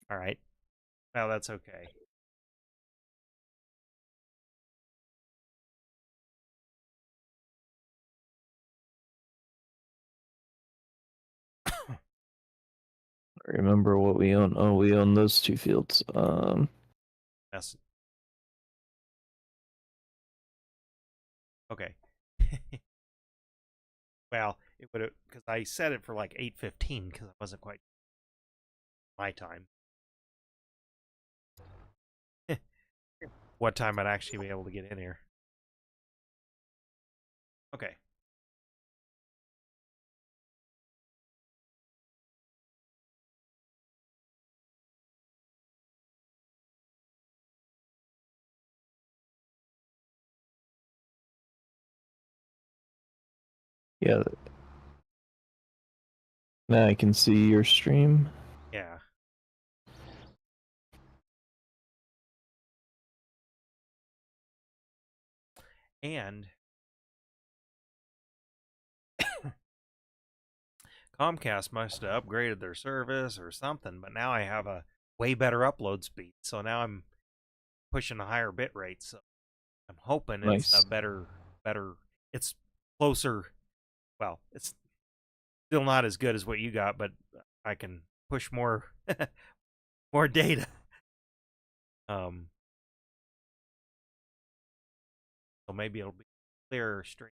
All right. Well, that's okay. Remember what we own? Oh, we own those two fields. That's okay. Well, it would have because I set it for like 8:15 because it wasn't quite my time. What time I'd actually be able to get in here? Okay. Yeah. Now I can see your stream. Yeah. And Comcast must have upgraded their service or something, but now I have a way better upload speed. So now I'm pushing a higher bit rate. So I'm hoping it's a Nice. better. It's closer. Well, it's still not as good as what you got, but I can push more more data. Um, so maybe it'll be clearer stream.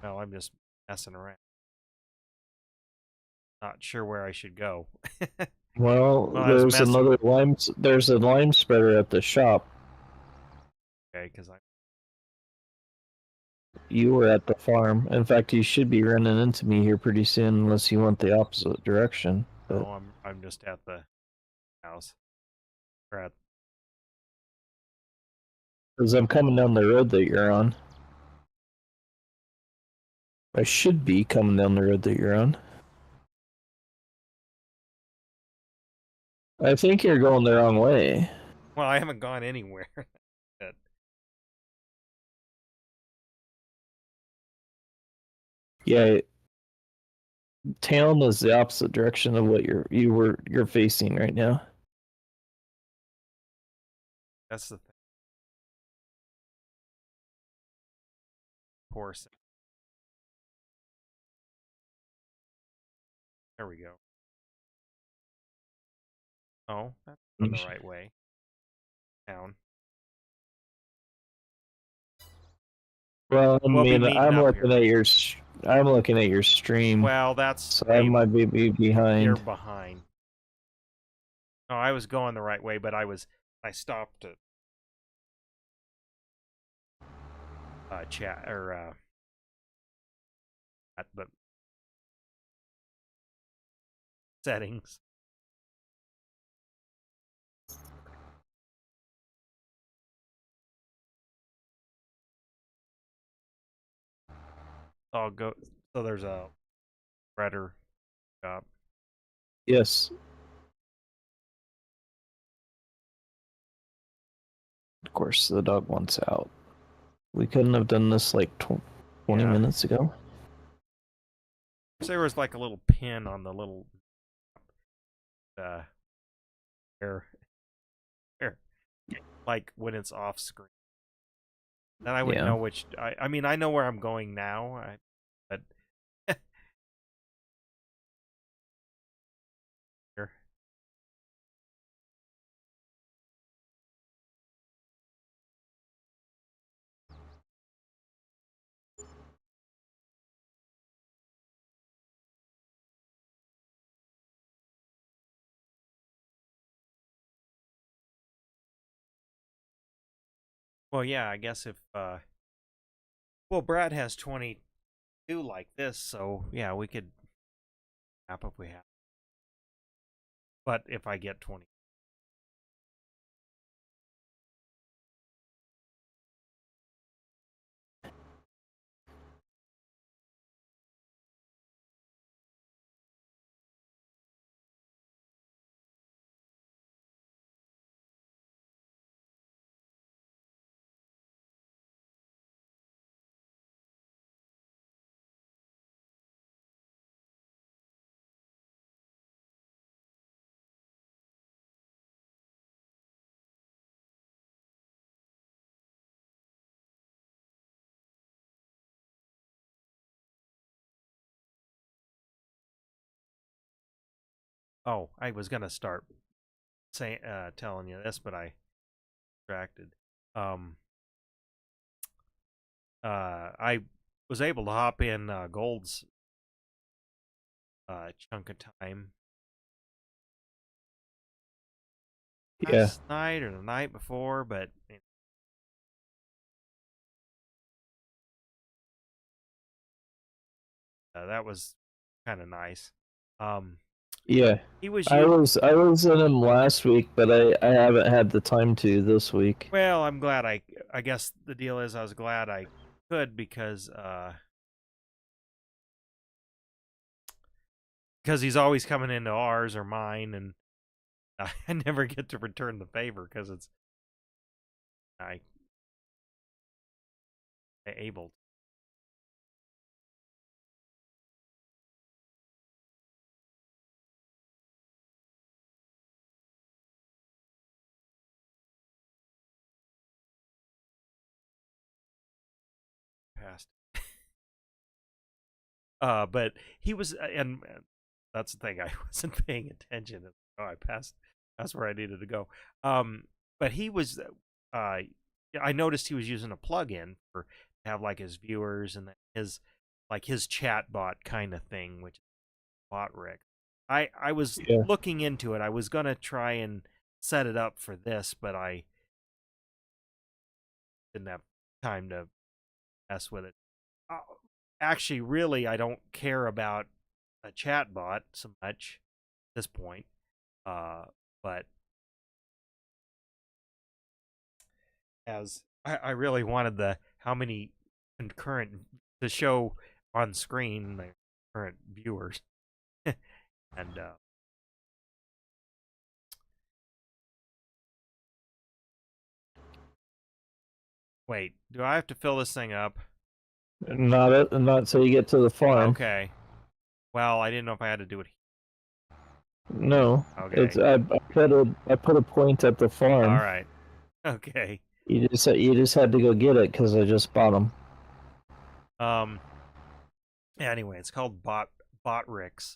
No, I'm just messing around. Not sure where I should go. Well, Well, I was messing. There's a lime spreader at the shop. Okay, because I. You were at the farm. In fact, you should be running into me here pretty soon, unless you want the opposite direction. But No, I'm just at the house. Or at. because I'm coming down the road that you're on, I should be coming down the road that you're on. I think you're going the wrong way. Well, I haven't gone anywhere. But Yeah, town is the opposite direction of what you're facing right now. that's the thing. Poor. There we go. Oh, that's going the right way. Down. Well, I We'll be mean, meeting up here. I'm looking at your stream, Well, that's so I might be you're behind. behind. No, I was going the right way, but I stopped to chat or at the settings. I'll go. So there's a redder job. Yes, of course, the dog wants out. We couldn't have done this like 20 Yeah. minutes ago. So there was like a little pin on the little uh air, air like when it's off screen. Then I would Yeah. know which. I mean I know where I'm going now. But here. Well, yeah. I guess if well, Brad has 22 like this, so yeah, we could map if we have. But if I get 20. Oh, I was gonna start saying telling you this, but I distracted. Um, I was able to hop in Gold's chunk of time Yeah. last night or the night before, but that was kind of nice. Um, Yeah. he was I you. was in him last week, but I haven't had the time to this week. Well, I'm glad I guess the deal is I was glad I could because he's always coming into ours or mine, and I never get to return the favor because it's I able. Past. But he was, and that's the thing. I wasn't paying attention. Oh, I passed. That's where I needed to go. But he was. I noticed he was using a plug-in for to have like his viewers and his like his chat bot kind of thing, which is BotRick. I was Yeah. looking into it. I was gonna try and set it up for this, but I didn't have time to mess with it. Uh, Actually, really, I don't care about a chat bot so much at this point. But as I really wanted the how many concurrent to show on screen the current viewers, and wait, do I have to fill this thing up? Not till you get to the farm. Okay. Well, I didn't know if I had to do it. No. Okay. It's I put a point at the farm. All right. Okay. You just had to go get it because I just bought them. Anyway, it's called BotRicks.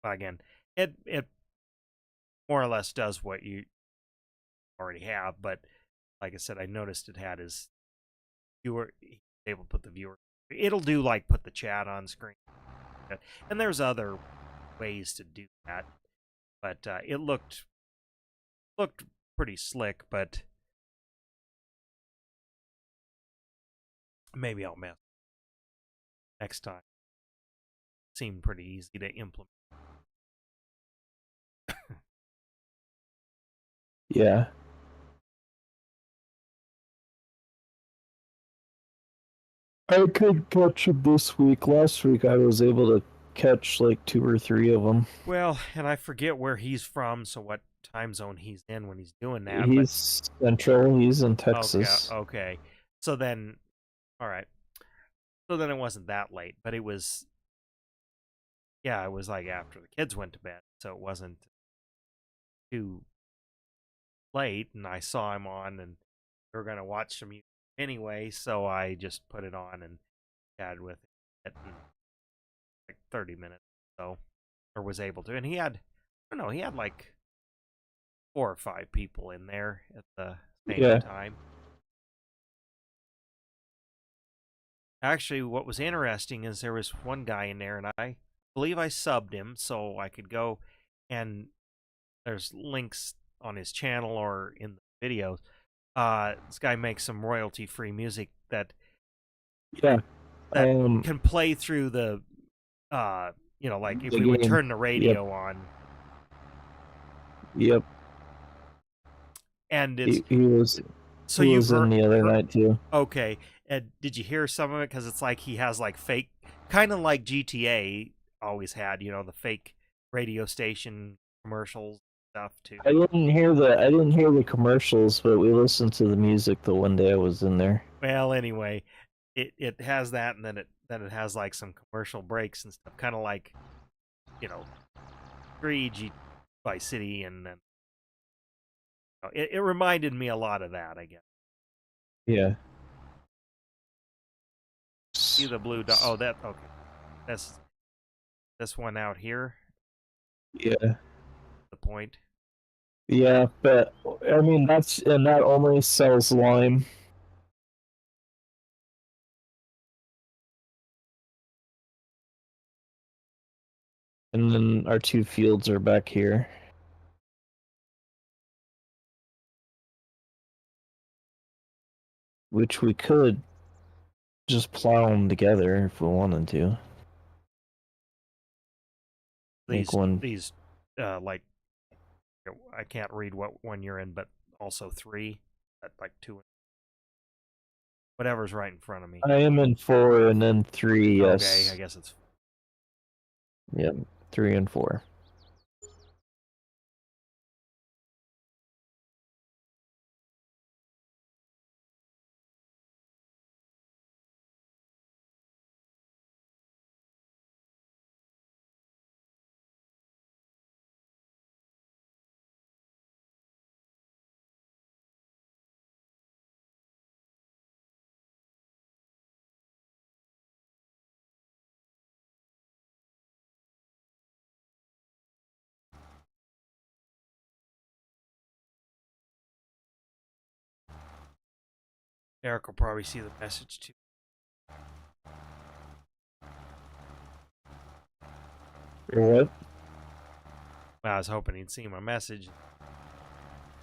Again, it more or less does what you already have, but like I said, I noticed it had his viewer able to put the viewer. It'll do like put the chat on screen, and there's other ways to do that, but it looked pretty slick. But maybe I'll mess next time. Seemed pretty easy to implement. Yeah. I could catch them this week. Last week I was able to catch like 2 or 3 of them. Well, and I forget where he's from, so what time zone he's in when he's doing that. He's central. He's in But Texas. okay. So then, all right. So then it wasn't that late, but it was. Yeah, it was like after the kids went to bed, so it wasn't too late. And I saw him on, and we were gonna watch some anyway, so I just put it on and chatted with it in like 30 minutes, so or was able to. And he had, I don't know, he had like 4 or 5 people in there at the same time. Actually, what was interesting is there was one guy in there, and I believe I subbed him so I could go, and there's links on his channel or in the videos. This guy makes some royalty-free music that can play through the, like if we would turn the radio on. Yep. And it's he was. So he was in the other night too. Okay. And did you hear some of it? Because it's like he has like fake, kind of like GTA always had, the fake radio station commercials stuff too. I didn't hear the commercials, but we listened to the music the one day I was in there. Well, anyway, it has that, and then it has like some commercial breaks and stuff, kind of like 3G Vice City, and then it reminded me a lot of that, I guess. Yeah. See the blue dot? Oh, that okay. That's this one out here. Yeah. The point. Yeah, but I mean that only sells lime. And then our 2 fields are back here. Which we could just plow them together if we wanted to. Make one. These, like, I can't read what one you're in, but also 3, like 2, whatever's right in front of me. I am in 4 and then 3. Yes. Okay, I guess it's. Yep, 3 and 4. Eric will probably see the message too. Or what? Well, I was hoping he'd see my message.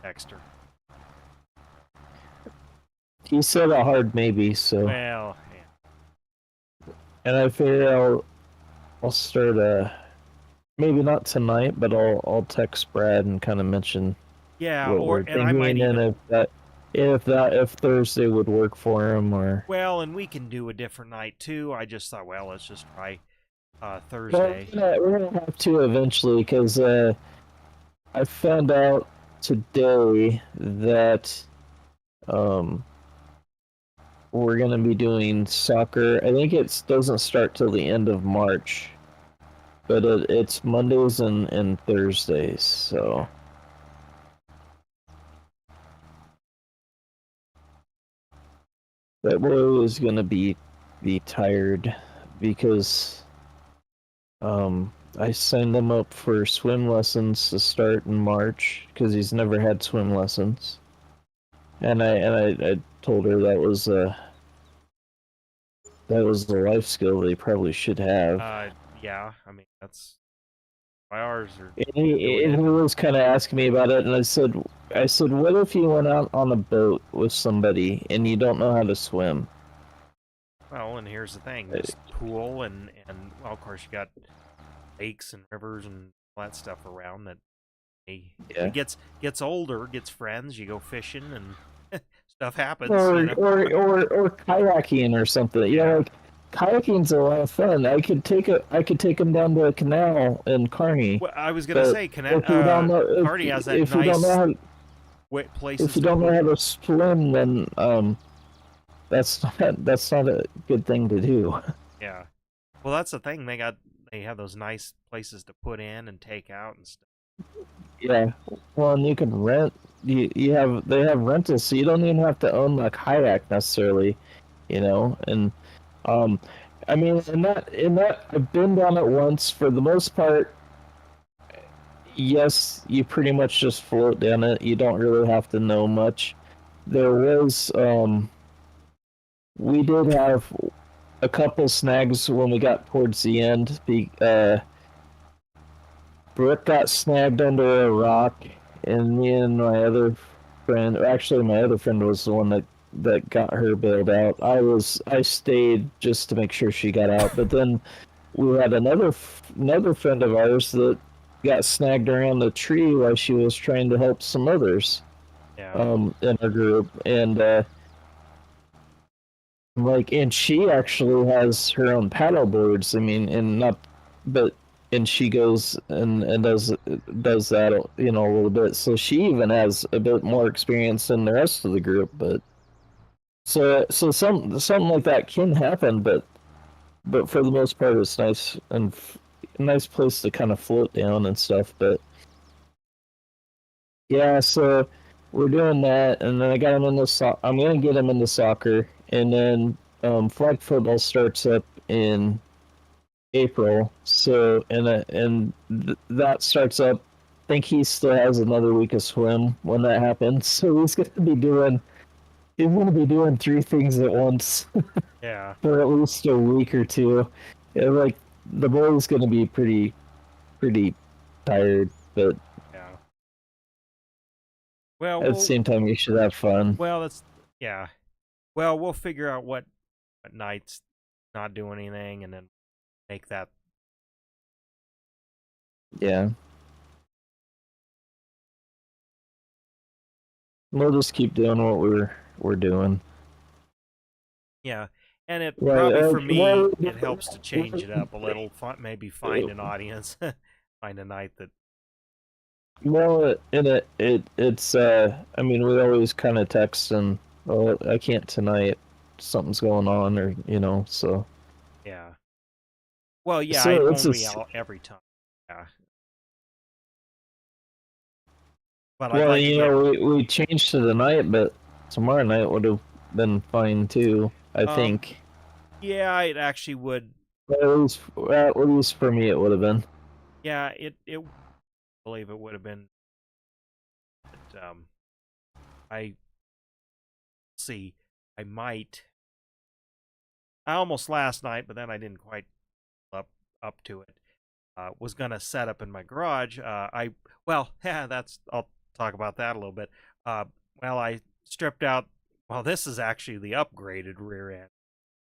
Text her. He said a hard maybe, so. Well, yeah. And I figure I'll start maybe not tonight, but I'll text Brad and kind of mention Yeah, what we're and I might thinking, even. and if Thursday would work for him, or Well, and we can do a different night too. I just thought, well, let's just try Thursday. we're gonna have to eventually, because I found out today that we're gonna be doing soccer. I think it doesn't start till the end of March, but it's Mondays and Thursdays, so. But Will is gonna be tired because I signed him up for swim lessons to start in March because he's never had swim lessons, and I told her that was the life skill they probably should have. Yeah, I mean that's why ours are. And he was kind of asking me about it, and I said, what if you went out on a boat with somebody and you don't know how to swim? Well, and here's the thing: this pool and well, of course you got lakes and rivers and all that stuff around. That he gets older, gets friends. You go fishing and stuff happens. Or, you know? or kayaking or something. You know, like kayaking's a lot of fun. I could take him down to a canal in Kearney. Well, I was gonna say, if you don't know, Kearney has that if nice you don't know how, places. if you don't know how to swim, then that's not a good thing to do. Yeah, well, that's the thing. They have those nice places to put in and take out and stuff. Yeah, well, and you can rent. They have rentals, so you don't even have to own a kayak necessarily, you know. And I mean, in that I've been down it once. For the most part, yes, you pretty much just float down it. You don't really have to know much. There was we did have a couple snags when we got towards the end. Brooke got snagged under a rock, and me and my other friend, actually my other friend was the one that got her bailed out. I stayed just to make sure she got out, but then we had another friend of ours that got snagged around the tree while she was trying to help some others. Yeah. In our group, and and she actually has her own paddle boards. I mean, and she goes and does that, you know, a little bit. So she even has a bit more experience than the rest of the group. But so something like that can happen, but for the most part, it's nice and a nice place to kind of float down and stuff. But yeah, so we're doing that, and then I got him into I'm gonna get him into soccer, and then flag football starts up in April. So that starts up. I think he still has another week of swim when that happens. So he's gonna be doing three things at once Yeah. for at least a week or two. And like the boy's gonna be pretty tired, but Yeah. Well, at the same time, you should have fun. that's yeah. Well, we'll figure out what nights not do anything, and then make that. Yeah, we'll just keep doing what we're doing. Yeah, and it Right. probably for me it helps to change it up a little. Maybe find an audience, find a night that. Well, and it's I mean, we always kind of text and, oh, I can't tonight, something's going on, or so. Yeah. Well, yeah, it So it's won't be just, out every time. Yeah, but I'd well, like to get. we changed to the night, but tomorrow night would have been fine too, I think. Yeah, it actually would. But at least for me, it would have been. Yeah, I believe it would have been. But, I see. I might. I almost last night, but then I didn't quite up to it. Was gonna set up in my garage. Yeah, I'll talk about that a little bit. I stripped out. Well, this is actually the upgraded rear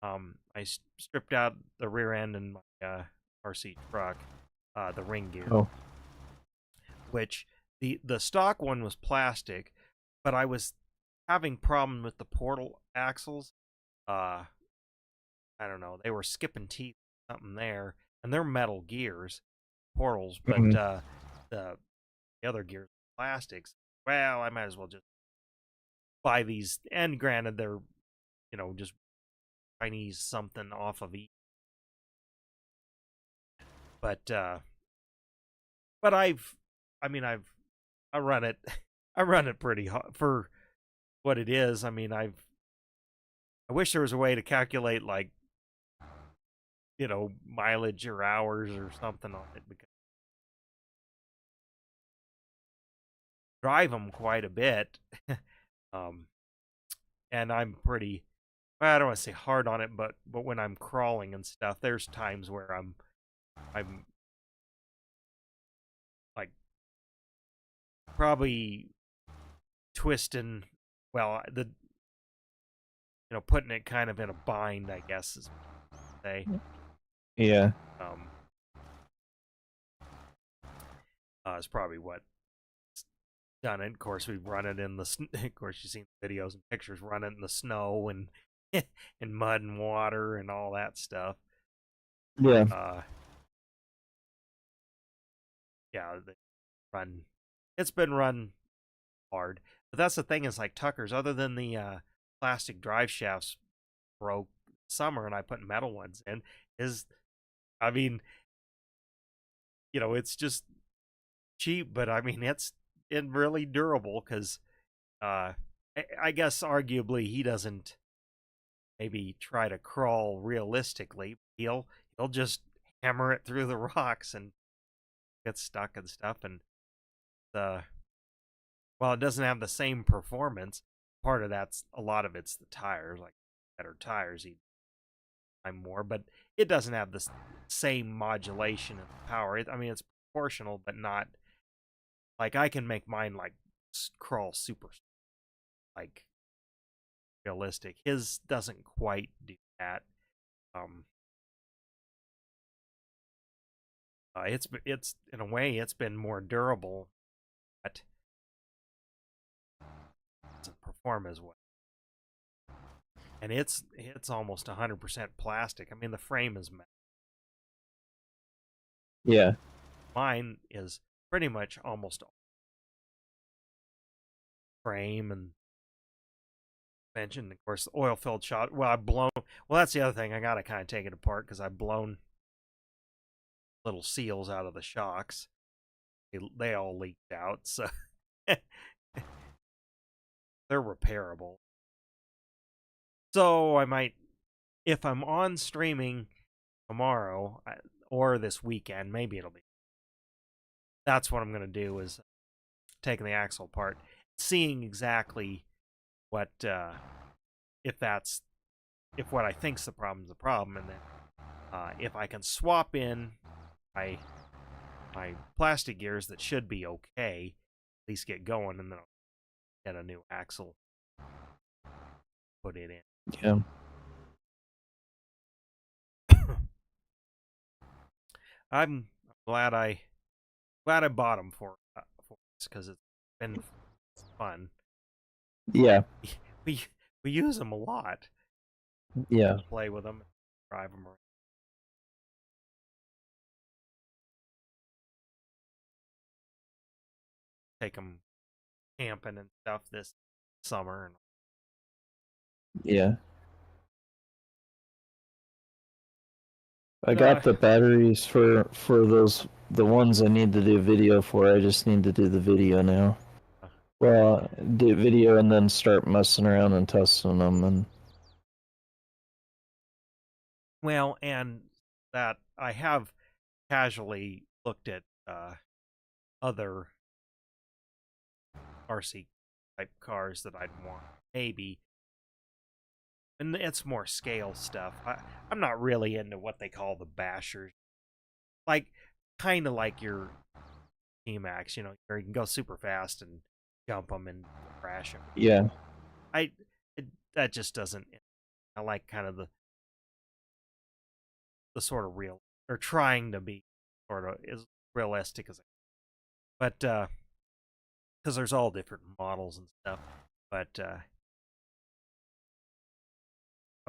end. I stripped out the rear end in my RC truck, the ring gear, Oh, which the stock one was plastic, but I was having problem with the portal axles. Uh, I don't know, they were skipping teeth, something there, and they're metal gears, portals, but mhm. the other gears are plastics. Well, I might as well just buy these, and granted, they're just Chinese something off of each, but I mean, I run it, I run it pretty hard for what it is. I mean, I wish there was a way to calculate, like, mileage or hours or something on it, because I drive them quite a bit. um, and I'm pretty, well, I don't want to say hard on it, but when I'm crawling and stuff, there's times where I'm like probably twisting, well, putting it kind of in a bind, I guess is what I say. Yeah. Um, is probably what done it. Of course, we've run it in the. Of course, you've seen videos and pictures. Run it in the snow and and mud and water and all that stuff. Yeah. Yeah, run. It's been run hard, but that's the thing. Is like Tucker's. Other than the plastic drive shafts broke summer, and I put metal ones in. I mean, it's just cheap, but I mean, it's really durable because I guess arguably he doesn't maybe try to crawl realistically. He'll just hammer it through the rocks and get stuck and stuff. And while it doesn't have the same performance, part of a lot of it's the tires. Like better tires, he time more, but it doesn't have the same modulation and power. I mean, it's proportional, but not like I can make mine like crawl super like realistic. His doesn't quite do that. Um, it's in a way it's been more durable, but it doesn't perform as well. And it's almost 100% plastic. I mean, the frame is metal. Yeah. Mine is pretty much almost all frame and suspension. Of course, the oil filled shot. Well, I've blown. Well, that's the other thing. I gotta kind of take it apart because I've blown little seals out of the shocks. They all leaked out, so they're repairable. So I might, if I'm on streaming tomorrow, or this weekend. Maybe it'll be. That's what I'm gonna do, is taking the axle apart, seeing exactly what if what I think's the problem's the problem, and then if I can swap in my plastic gears that should be okay, at least get going, and then I'll get a new axle, put it in. Yeah. I'm glad I bought them for us, because it's been fun. Yeah. We use them a lot. Yeah. Play with them, drive them around. Take them camping and stuff this summer. Yeah. I got the batteries for the ones I need to do video for. I just need to do the video now. Well, do video and then start messing around and testing them. And well, and that I have casually looked at other RC type cars that I'd want, maybe. And it's more scale stuff. I'm not really into what they call the bashers. Like, kind of like your T-Max, you know, where you can go super fast and jump them and crash them. yeah. That just doesn't. I like kind of the sort of real, or trying to be sort of as realistic as I can. But because there's all different models and stuff. But I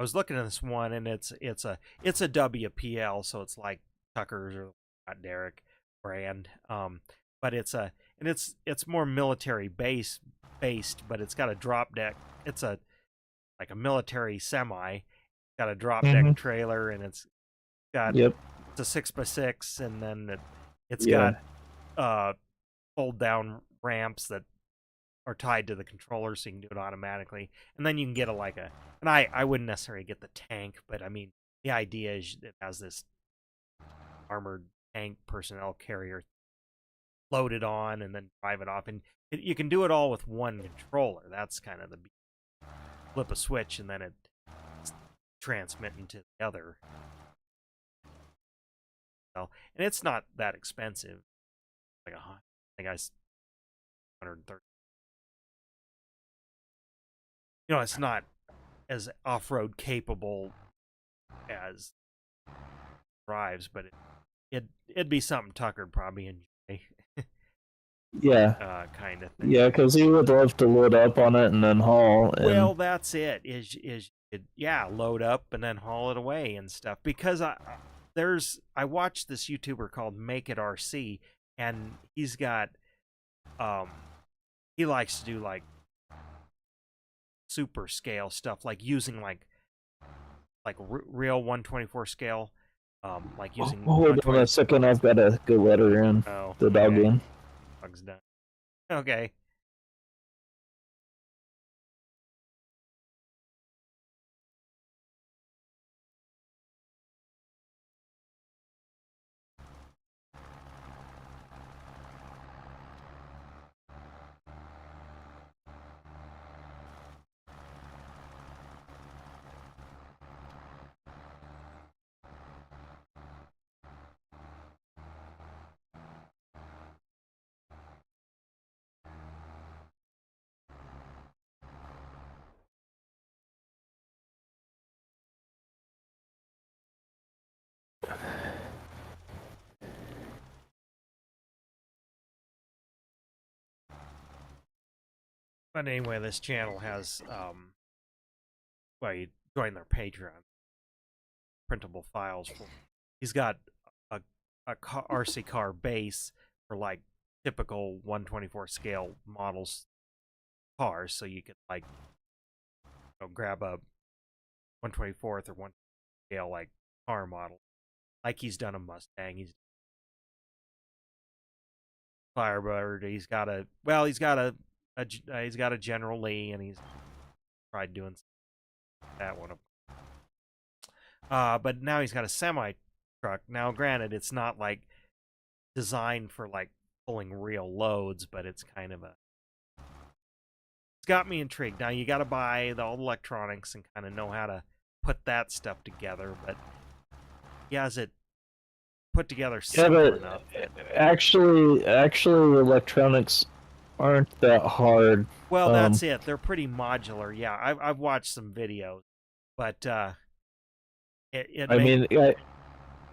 was looking at this one, and it's a WPL, so it's like Tucker's or not Derek brand. But it's more military based, but it's got a drop deck. It's like a military semi. It's got a drop deck trailer, and it's got it's a 6x6, and then it's got fold down ramps that are tied to the controller, so you can do it automatically. And then you can get and I wouldn't necessarily get the tank, but I mean, the idea is it has this armored tank personnel carrier loaded on, and then drive it off, and you can do it all with one controller. That's kind of the flip a switch, and then it's transmitting to the other. So, and it's not that expensive. Like I think I 130. You know, it's not as off-road capable as drives, but it'd be something Tucker'd probably enjoy. Yeah. Kind of thing. Yeah, because he would love to load up on it and then haul. And... Well, that's it. Load up and then haul it away and stuff. Because I watched this YouTuber called Make It RC, and he's got he likes to do like super scale stuff, like using like real 1/24 scale, like using. Hold on a second, I've got to go let her in. Oh, the dog in. Dog's done. Okay. But anyway, this channel has well, you join their Patreon, printable files. He's got a RC car base for like typical 1/24 scale models cars, so you could like grab a 1/24 or 1 scale like car model, like he's done a Mustang, he's Firebird, he's got a General Lee, and he's tried doing that one. But now he's got a semi truck. Now, granted, it's not like designed for like pulling real loads, but it's kind of a. It's got me intrigued. Now you got to buy all the electronics and kind of know how to put that stuff together. But yeah, is it put together Yeah, simple but enough? actually, electronics aren't that hard. Well, that's it. They're pretty modular. Yeah, I've watched some videos, but it I mean,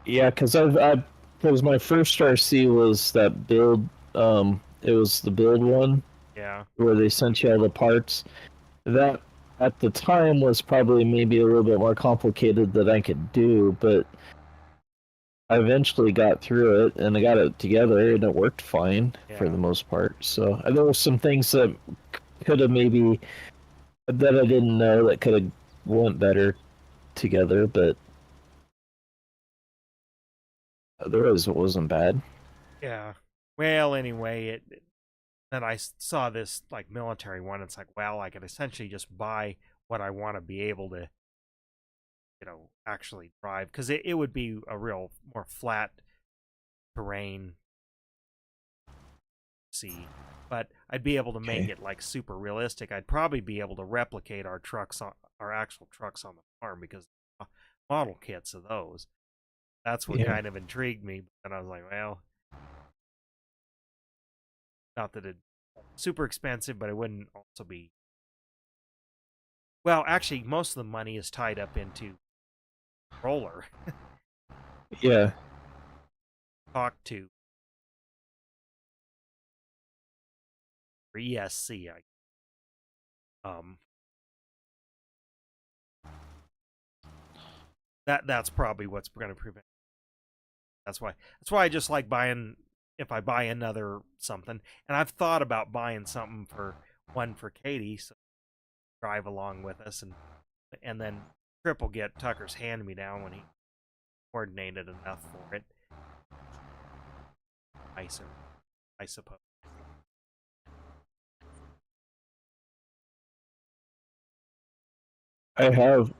yeah, because my first RC was that build. It was the build one yeah. where they sent you all the parts. That at the time was probably maybe a little bit more complicated than I could do, but I eventually got through it and I got it together and it worked fine for Yeah. the most part. So there were some things that could have maybe that I didn't know that could have went better together, but otherwise it wasn't bad. Yeah. Well, anyway, then I saw this like military one. It's like, well, I could essentially just buy what I want to be able to, actually drive because it would be a real more flat terrain see, but I'd be able to make Okay. it like super realistic. I'd probably be able to replicate our actual trucks on the farm because model kits of those. That's what Yeah. kind of intrigued me. And I was like, well, not that it's super expensive, but it wouldn't also be. Well, actually, most of the money is tied up into roller. Yeah. Talk to or ESC. Um, that's probably what's going to prevent. That's why I just like buying if I buy another something, and I've thought about buying something for Katie, so drive along with us, and then Trip will get Tucker's hand me down when he coordinated enough for it. Nicer, I suppose. I have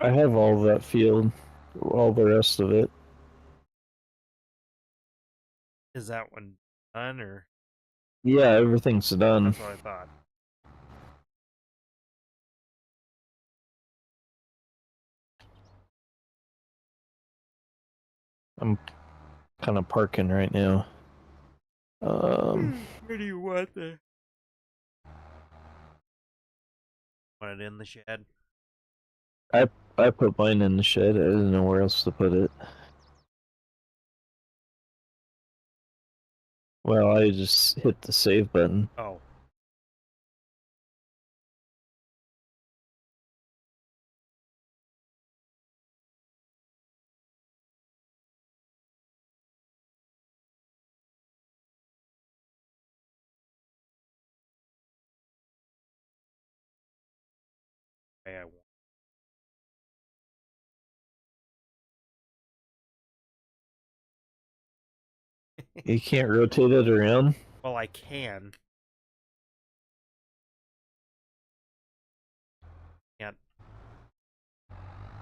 I have all that field, all the rest of it. Is that one done or Yeah, everything's done. that's what I thought? I'm kind of parking right now. Where do you want the? Want it in the shed? I I put mine in the shed. I didn't know where else to put it. Well, I just hit the save button. Oh, okay, I want. You can't rotate it around. Well, I can. Can't.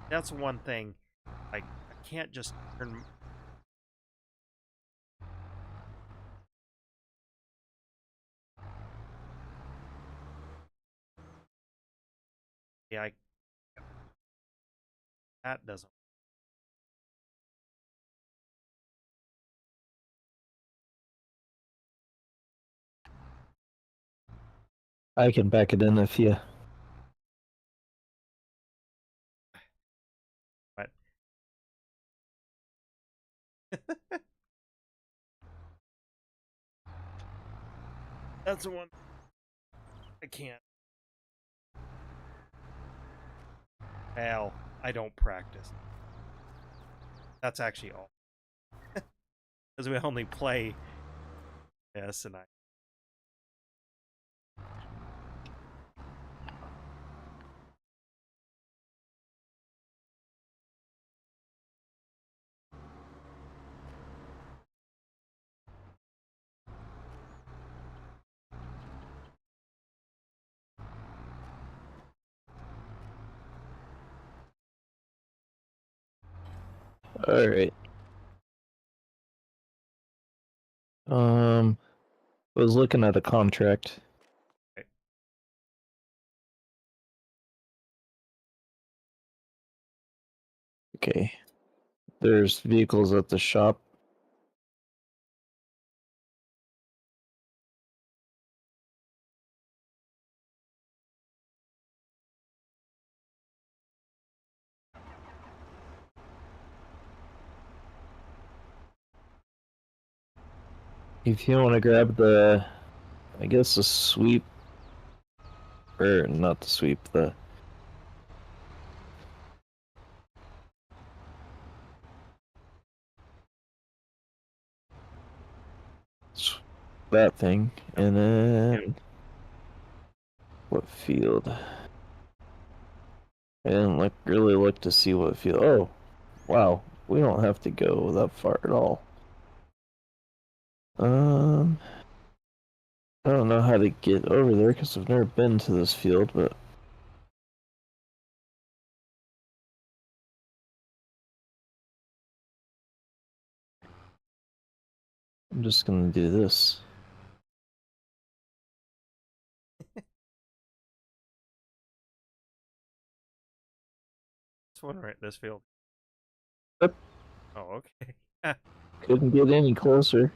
That's one thing. Like I can't just turn. Yeah, that doesn't. I can back it in if you. But that's the one I can't. Well, I don't practice. That's actually all. Because we only play this, and I. All right. I was looking at a contract. Okay. Okay. There's vehicles at the shop. If you want to grab the, I guess the sweep, or not the sweep, the that thing, and then what field? I didn't really look to see what field. Oh, wow, we don't have to go that far at all. I don't know how to get over there because I've never been to this field, but I'm just gonna do this. This one right, this field. Yep. Oh, okay. Couldn't get any closer.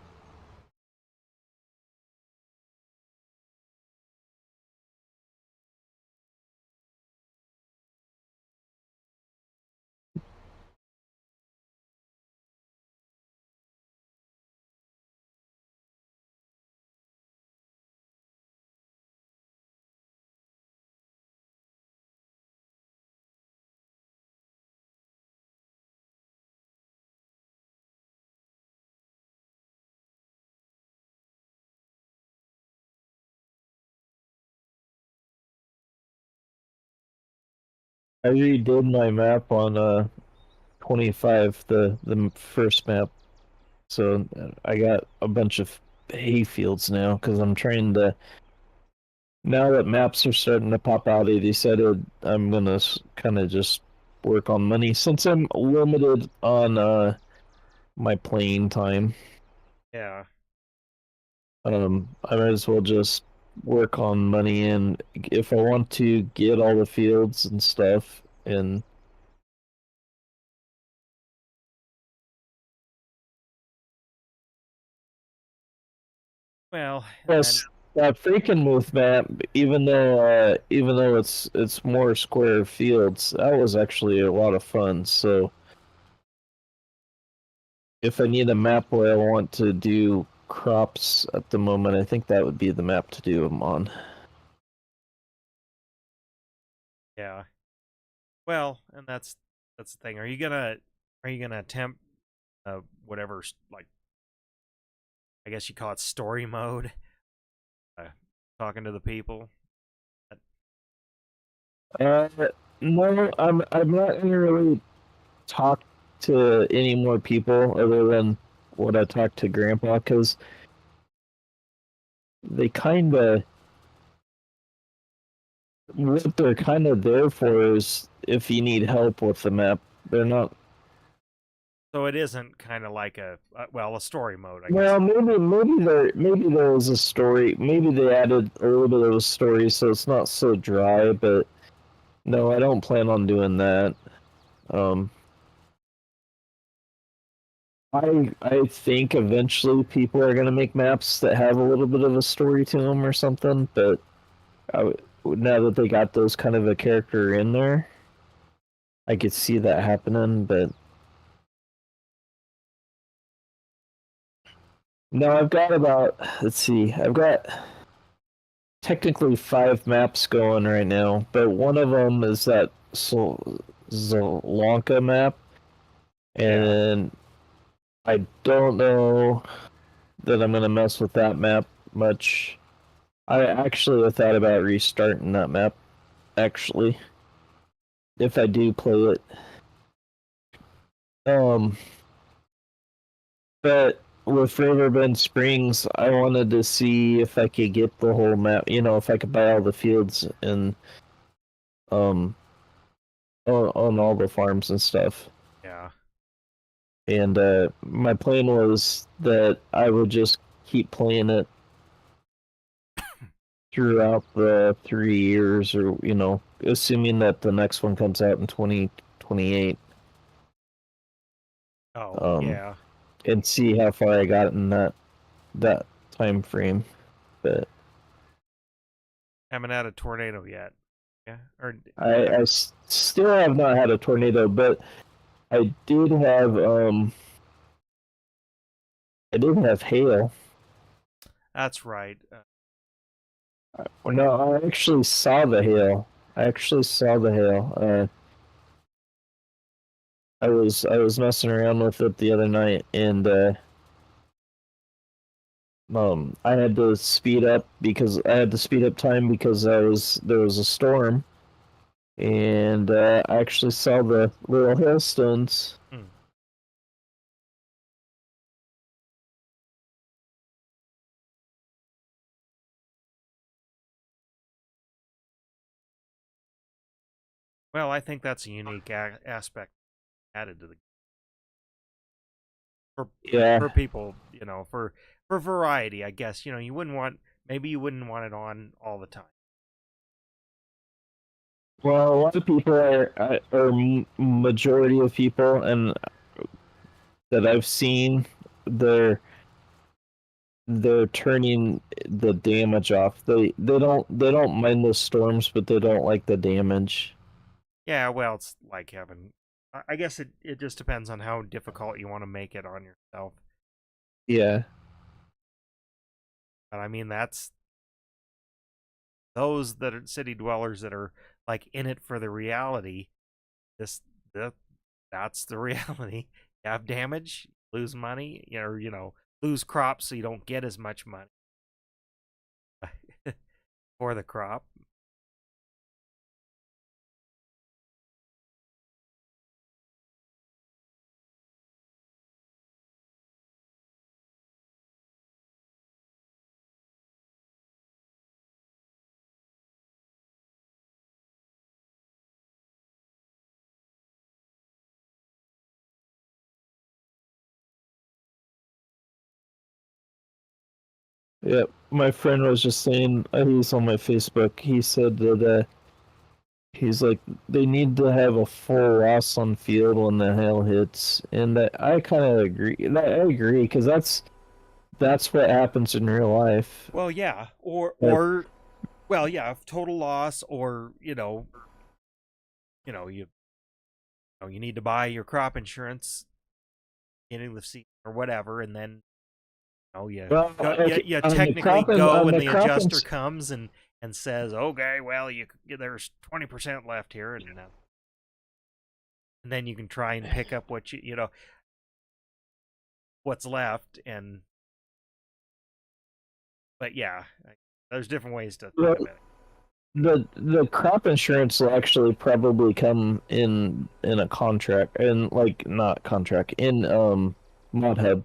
I redid my map on 25, the first map. So I got a bunch of hay fields now because I'm trying to. Now that maps are starting to pop out, I decided I'm gonna kind of just work on money since I'm limited on my playing time. Yeah. I might as well just work on money, and if I want to get all the fields and stuff, and Well, plus that freaking move map, even though it's more square fields, that was actually a lot of fun. So if I need a map where I want to do crops at the moment, I think that would be the map to do them on. yeah. Well, and that's the thing. Are you gonna attempt whatever like I guess you call it story mode? Uh, Talking to the people. Uh, no, I'm not gonna really talk to any more people other than what I talked to Grandpa, because they kind of what they're kind of there for is if you need help with the map. They're not. So it isn't kind of like a story mode, I guess. Well, maybe there was a story. Maybe they added a little bit of a story, so it's not so dry. But no, I don't plan on doing that. Um, I think eventually people are gonna make maps that have a little bit of a story to them or something. But now that they got those kind of a character in there, I could see that happening. But no, I've got about, let's see, I've got technically 5 maps going right now, but one of them is that Zolonka map, and I don't know that I'm gonna mess with that map much. I actually thought about restarting that map, actually, if I do play it. Um, but with Riverbend Springs, I wanted to see if I could get the whole map. You know, if I could buy all the fields and um on all the farms and stuff. Yeah. And my plan was that I would just keep playing it throughout the 3 years, or assuming that the next one comes out in 2028. Oh, yeah. And see how far I got in that time frame. But Haven't had a tornado yet. Yeah, or I still have not had a tornado, but I did have hail. that's right. No, I actually saw the hail. I was messing around with it the other night, and I had to speed up time because there was a storm, and I actually saw the little hailstones. Well, I think that's a unique aspect added to the for people, for variety, I guess. You wouldn't want it on all the time. Well, a lot of people majority of people, and that I've seen, they're turning the damage off. They don't mind the storms, but they don't like the damage. Yeah, well, it's like having. I guess it just depends on how difficult you want to make it on yourself. Yeah. But I mean, that's those that are city dwellers that are like in it for the reality. That's the reality. You have damage, lose money, or lose crops, so you don't get as much money for the crop. Yeah, my friend was just saying, he's on my Facebook. He said that he's like, they need to have a full loss on field when the hail hits, and that I kind of agree. I agree because that's what happens in real life. Well, yeah, or well, yeah, total loss, or you need to buy your crop insurance beginning of the season or whatever, and then you technically go and the adjuster comes and says, okay, well, there's 20% left here, and then you can try and pick up what what's left, but yeah, there's different ways to think of it. The crop insurance will actually probably come in a contract, and not contract, in Mod Hub.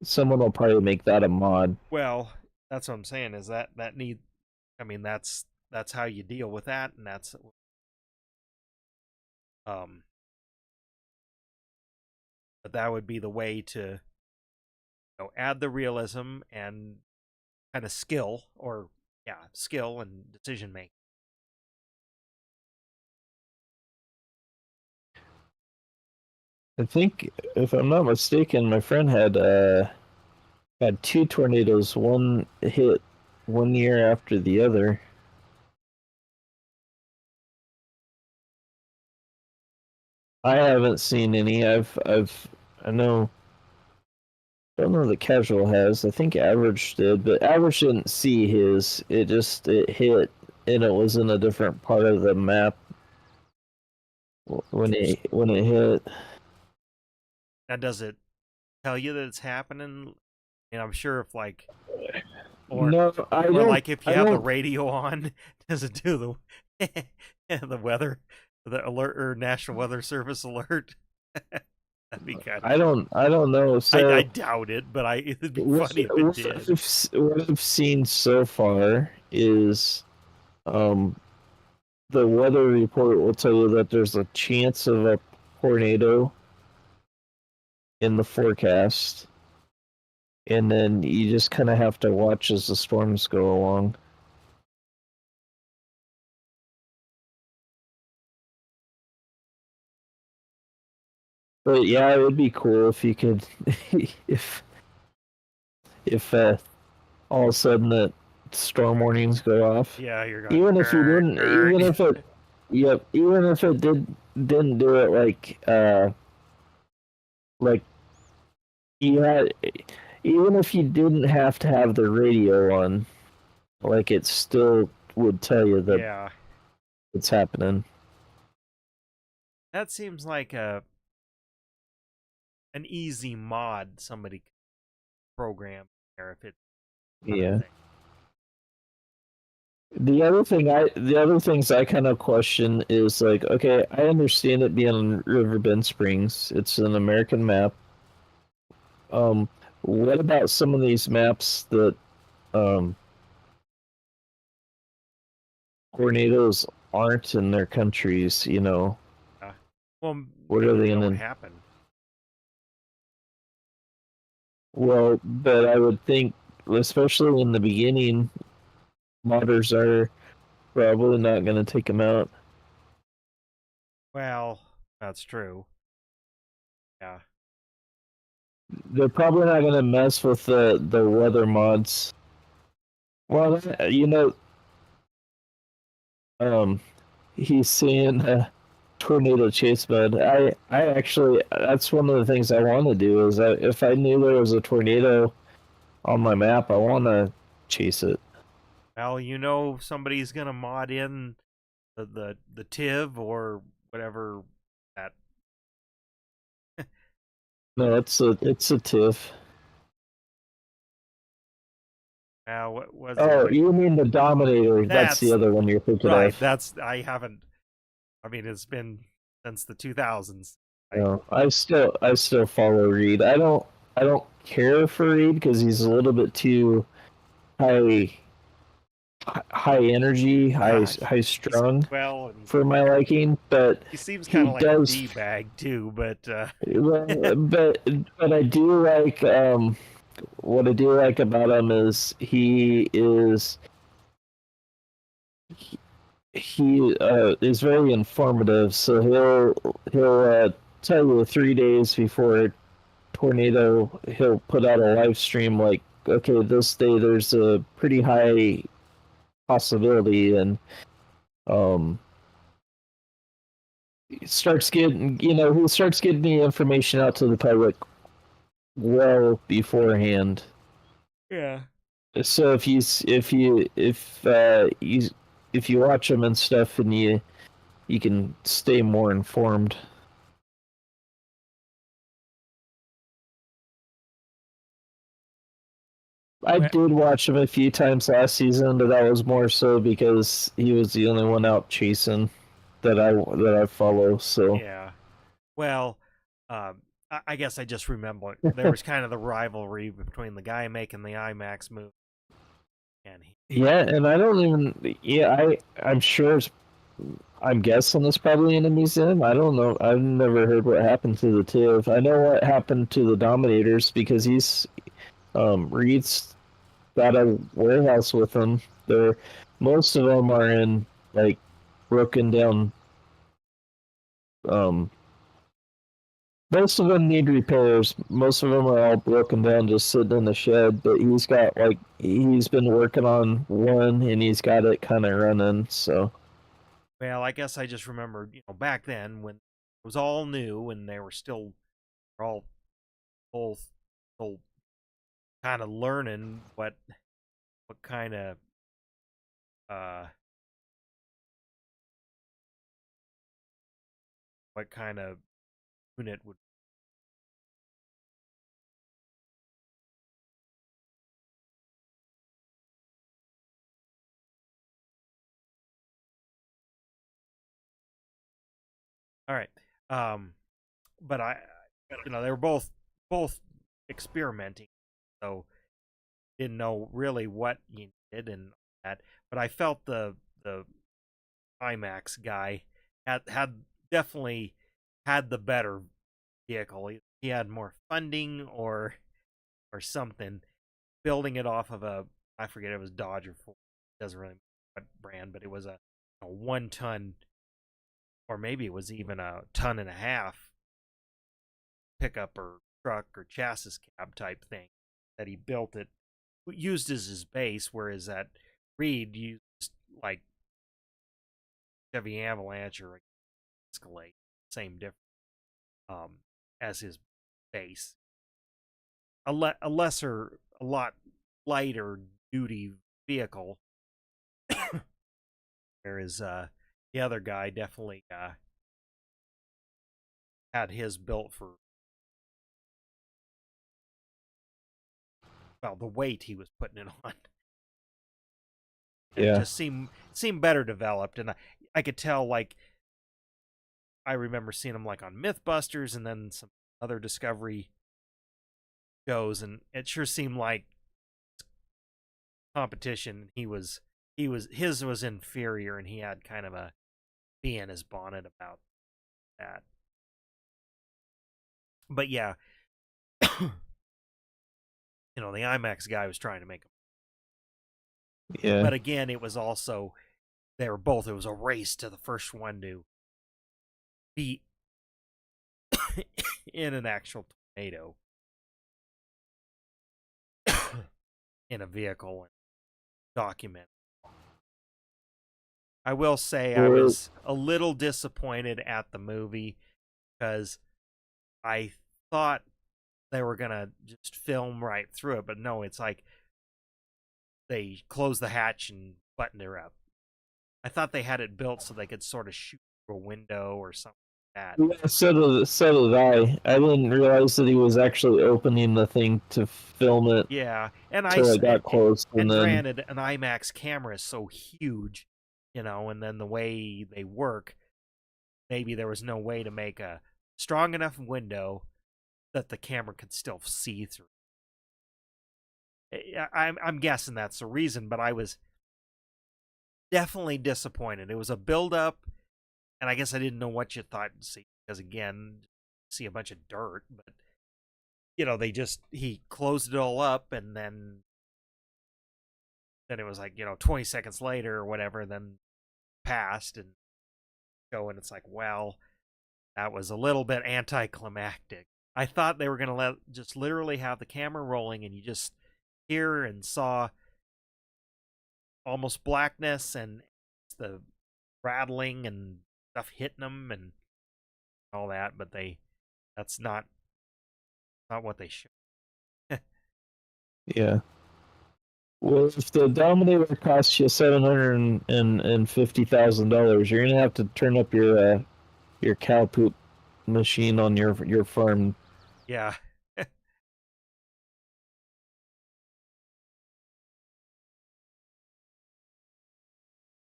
Someone will probably make that a mod. Well, that's what I'm saying, is that need. I mean, that's how you deal with that, and that's but that would be the way to add the realism and kind of skill and decision making. I think, if I'm not mistaken, my friend had two tornadoes. One hit 1 year after the other. I haven't seen any. I know. I don't know that Casual has. I think Average did, but Average didn't see his. It hit, and it was in a different part of the map when it hit. Now, does it tell you that it's happening? And I'm sure if no, I don't. Like if you have the radio on, does it do the weather, the alert, or National Weather Service alert? That'd be kind of... I don't know. So I doubt it, but it'd be funny if it did. What I've seen so far is, the weather report will tell you that there's a chance of a tornado in the forecast. and then you just kind of have to watch as the storms go along. But yeah, it would be cool if you could, if if all of a sudden the storm warnings go off. Yeah, you're going. Even if you didn't, even if it, yep, even if it didn't do it like you had, even if you didn't have to have the radio on, like it still would tell you that Yeah, it's happening. that seems like an easy mod somebody could program there if it's Yeah. The other things I kind of question is like, okay, I understand it being on Riverbend Springs. It's an American map. Um, what about some of these maps that um tornadoes aren't in their countries? You know, well, what maybe are they they don't gonna? happen. Well, but I would think, especially in the beginning, modders are probably not gonna take them out. Well, that's true. Yeah. They're probably not gonna mess with the weather mods. Well, you know, um, he's seeing a tornado chase mode. I actually, that's one of the things I want to do. Is that if I knew there was a tornado on my map, I want to chase it. Well, somebody's gonna mod in the TIV or whatever that. No, it's a TIFF. What was Oh, it? you mean the Dominator? That's the That's other one you're thinking right. of. That's I haven't. I mean, it's been since the 2000s. No, I still follow Reed. I don't care for Reed because he's a little bit too high high energy, Yeah, high he's strung well, and for my liking, but he seems he kind of like a does. d bag too. But But I do like what I do like about him is he is very informative. So he'll tell you 3 days before a tornado. He'll put out a live stream like, okay, this day there's a pretty high possibility, and um he starts getting the information out to the public well beforehand. yeah. So if you watch them and stuff, and you can stay more informed. I Well, did watch him a few times last season, but that was more so because he was the only one out chasing that I follow. So yeah. Well, I guess I just remember there was kind of the rivalry between the guy making the IMAX movie and he. yeah, and I don't even I'm sure I'm guessing it's probably in a museum. I don't know. I've never heard what happened to the TIV. I know what happened to the Dominators because Reed's got a warehouse with them. They're most of them are in like broken down. Um, Most of them need repairs. Most of them are all broken down, just sitting in the shed. But he's been working on one, and he's got it kind of running. So Well, I guess I just remembered, back then when it was all new and they were still all both still kind of learning what kind of uh what kind of unit would. All right. But they were both experimenting, so didn't know really what you needed and that. But I felt the IMAX guy had definitely had the better vehicle. He had more funding, or or something, building it off of I forget, it was Dodge or Ford. It doesn't really matter what brand, but it was a 1-ton, or maybe it was even a 1.5-ton pickup or truck or chassis cab type thing that he built it, used as his base, whereas that Reed used like Chevy Avalanche or Escalade, same difference, as his base. A lot lighter duty vehicle, whereas the other guy definitely had his built for, well, the weight he was putting it on. And Yeah. it just seemed better developed, and I could tell, like, I remember seeing him like on MythBusters and then some other Discovery shows, and it sure seemed like competition. His was inferior, and he had kind of a bee in his bonnet about that. But yeah, the IMAX guy was trying to make him. Yeah. But again, it was also, it was a race to the first one to beat in an actual tornado in a vehicle and document. I will say I was a little disappointed at the movie because I thought they were gonna just film right through it, but no, it's like they closed the hatch and buttoned her up. I thought they had it built so they could sort of shoot through a window or something like that. Yeah, so did I. I didn't realize that he was actually opening the thing to film it. Yeah, and until it got close, and then granted, an IMAX camera is so huge, and then the way they work, maybe there was no way to make a strong enough window that the camera could still see through. I'm guessing that's the reason, but I was definitely disappointed. It was a build up, and I guess I didn't know what you thought to see, because again, see a bunch of dirt, but he closed it all up, and then it was like 20 seconds later or whatever, then passed and and it's like, well, that was a little bit anticlimactic. I thought they were gonna just literally have the camera rolling, and you just hear and saw almost blackness and the rattling and stuff hitting them and all that, but that's not what they show. yeah. Well, if the Dominator costs you $750,000, you're gonna have to turn up your cow poop machine on your farm. Yeah.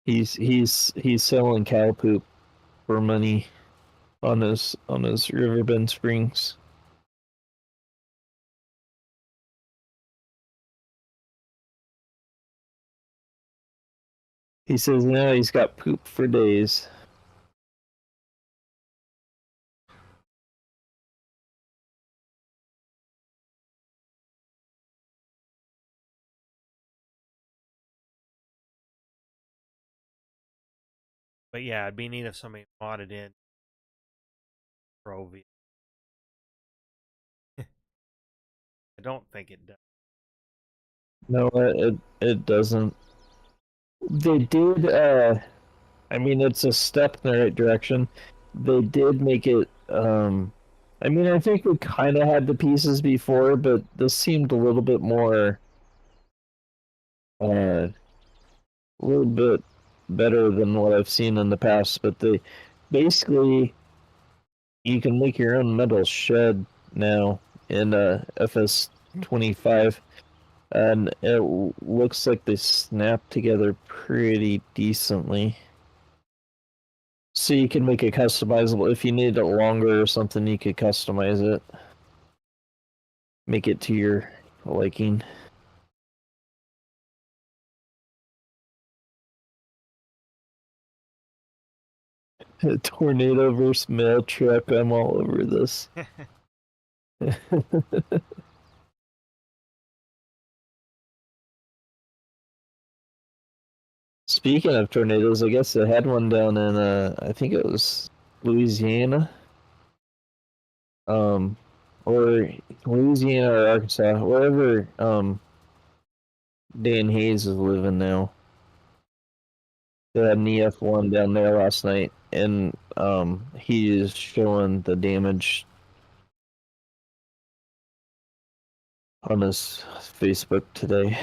He's selling cow poop for money on his Riverbend Springs. He says now he's got poop for days. But yeah, it'd be neat if somebody modded in Provia. I don't think it does. No, it doesn't. They did. I mean, it's a step in the right direction. They did make it. I mean, I think we kind of had the pieces before, but this seemed a little bit more. A little bit better than what I've seen in the past. But basically, you can make your own metal shed now in FS25. And it looks like they snap together pretty decently. So you can make it customizable. If you need it longer or something, you could customize it. Make it to your liking. Tornado versus mail truck. I'm all over this. speaking of tornadoes, I guess they had one down in I think it was Louisiana, um, or Louisiana or Arkansas, wherever Dan Hayes is living now. They had an EF1 down there last night, and he is showing the damage on his Facebook today.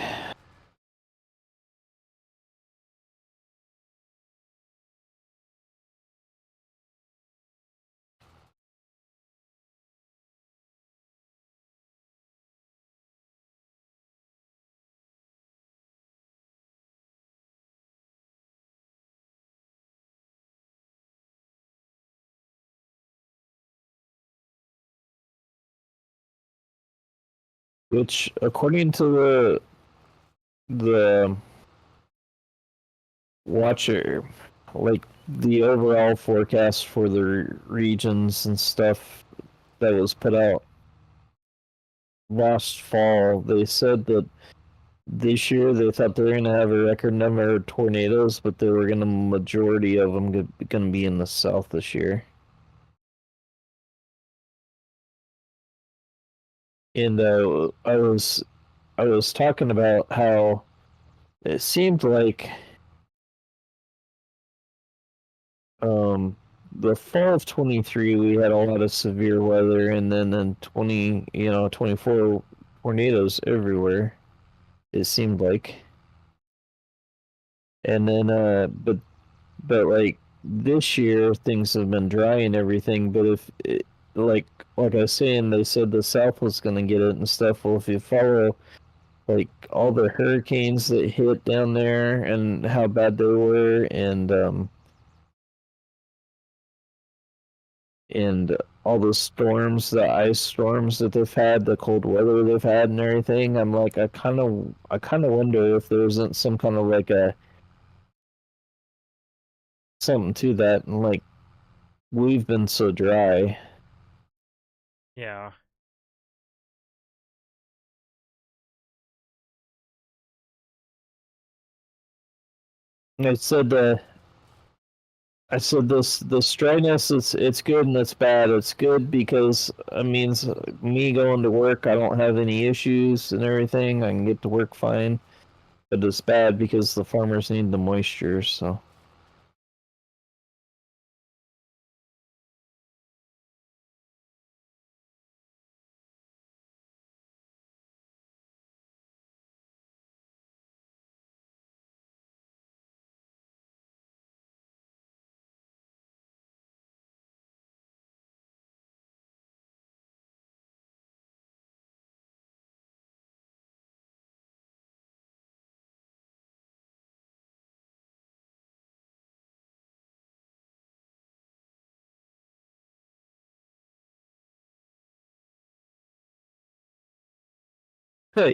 Which, according to the watcher, like the overall forecast for the regions and stuff that was put out last fall, they said that this year they thought they were going to have a record number of tornadoes, but they were going to majority of them going to be in the south this year. And I was talking about how it seemed like um the fall of 23 we had a lot of severe weather, and then in 24 tornadoes everywhere, it seemed like. And then but like this year things have been dry and everything, but if it, like I was saying, they said the south was going to get it and stuff. Well, if you follow like all the hurricanes that hit down there and how bad they were, and all the storms, the ice storms that they've had, the cold weather they've had and everything, I'm like, I kind of wonder if there isn't some kind of like a something to that, and like we've been so dry. Yeah. I said this dryness, it's good and it's bad. It's good because it means me going to work, I don't have any issues and everything. I can get to work fine. But it's bad because the farmers need the moisture. So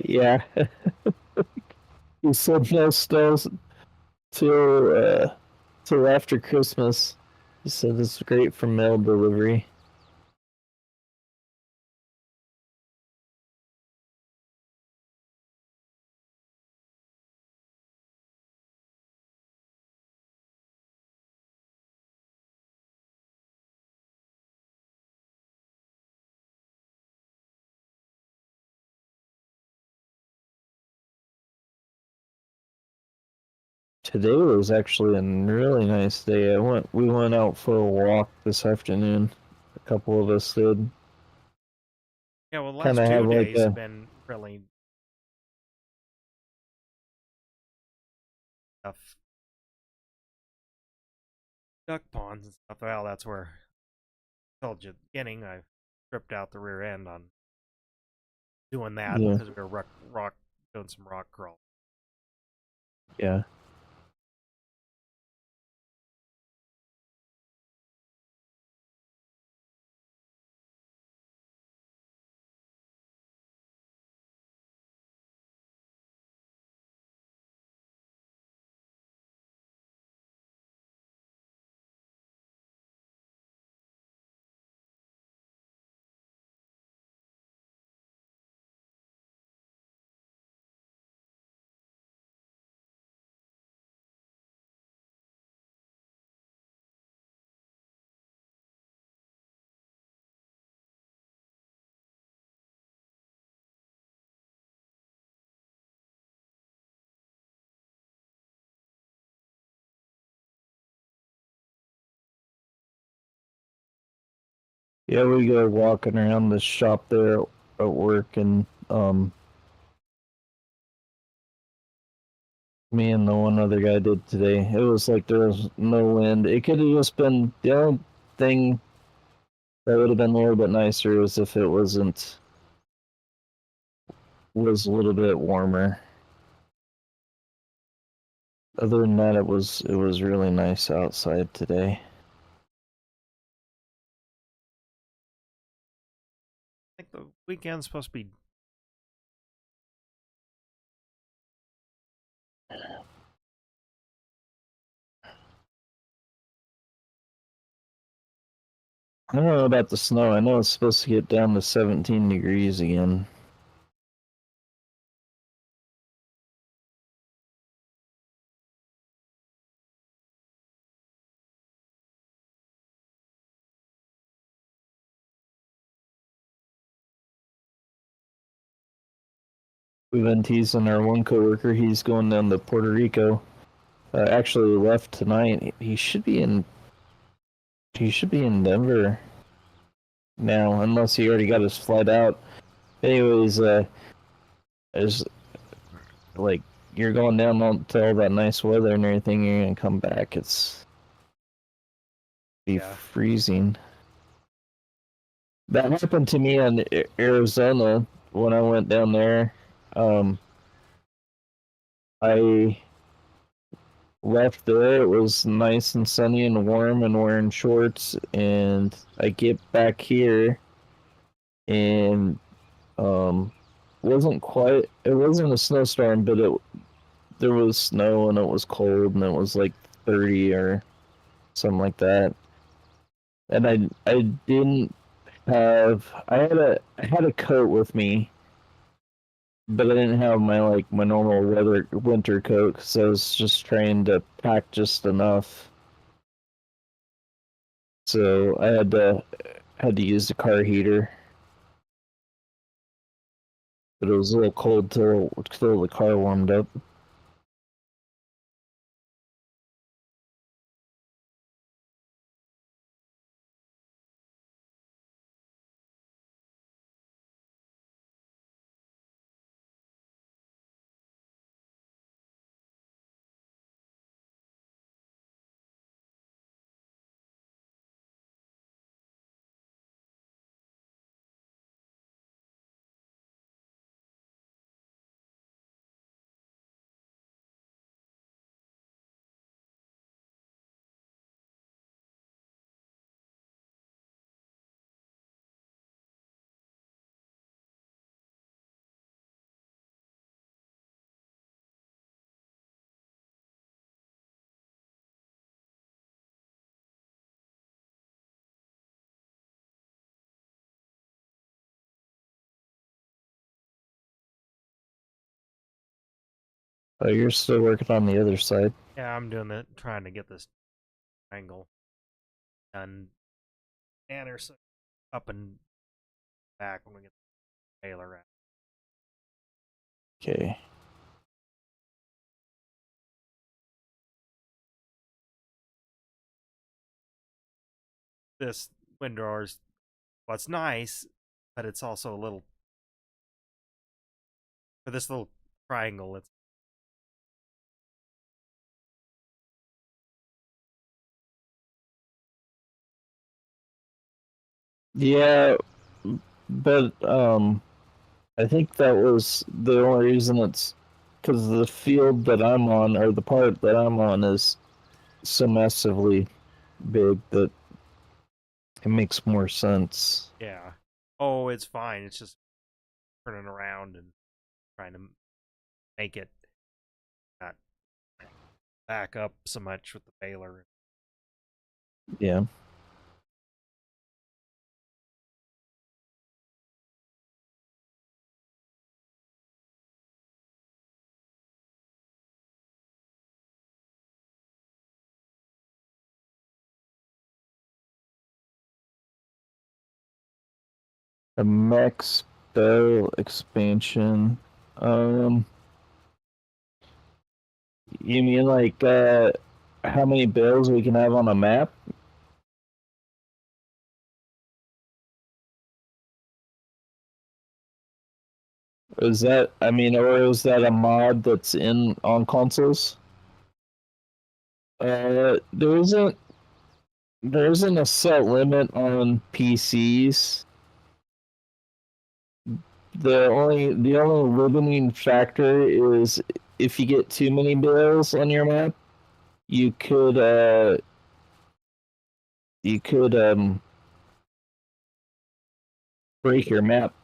yeah, he said no snow till till after Christmas. He said it's great for mail delivery. Today was actually a really nice day. We went out for a walk this afternoon. A couple of us did. Yeah, well, the Kind last of have two like days have a been really tough. Duck ponds and stuff. Well, that's where I told you at the beginning. I stripped out the rear end on doing that yeah, because we were rock doing some rock crawl. yeah. Yeah, we go walking around the shop there at work, and me and the one other guy did today. It was like there was no wind. It could have just been the only thing that would have been a little bit nicer was if it was a little bit warmer. Other than that, it was really nice outside today. I think the weekend's supposed to be. I don't know about the snow. I know it's supposed to get down to 17 degrees again. We've been teasing our one coworker. He's going down to Puerto Rico. Actually left tonight. He should be in. He should be in Denver now, unless he already got his flight out. Anyways, there's like you're going down to all that nice weather and everything. You're gonna come back. It's be Yeah. freezing. That happened to me in Arizona when I went down there. I left there. It was nice and sunny and warm and wearing shorts. And I get back here and wasn't quite. It wasn't a snowstorm, but there was snow and it was cold and it was like 30 or something like that. And I didn't have. I had a coat with me, but I didn't have my normal winter coat because I was just trying to pack just enough. So I had to use the car heater, but it was a little cold till the car warmed up. Oh, you're still working on the other side. Yeah, I'm doing that, trying to get this triangle done. And there's up and back when we get the baler out. Okay. This windrower's, well, it's nice, but it's also a little, for this little triangle, it's. Yeah, but I think that was the only reason it's because the field that I'm on, or the part that I'm on, is so massively big that it makes more sense. Yeah. Oh, it's fine. It's just turning around and trying to make it not back up so much with the baler. Yeah. A max bell expansion. Um, you mean like how many bills we can have on a map? Is that, I mean, or is that a mod that's in on consoles? There isn't a set limit on PCs. The only limiting factor is if you get too many bales on your map, you could break your map.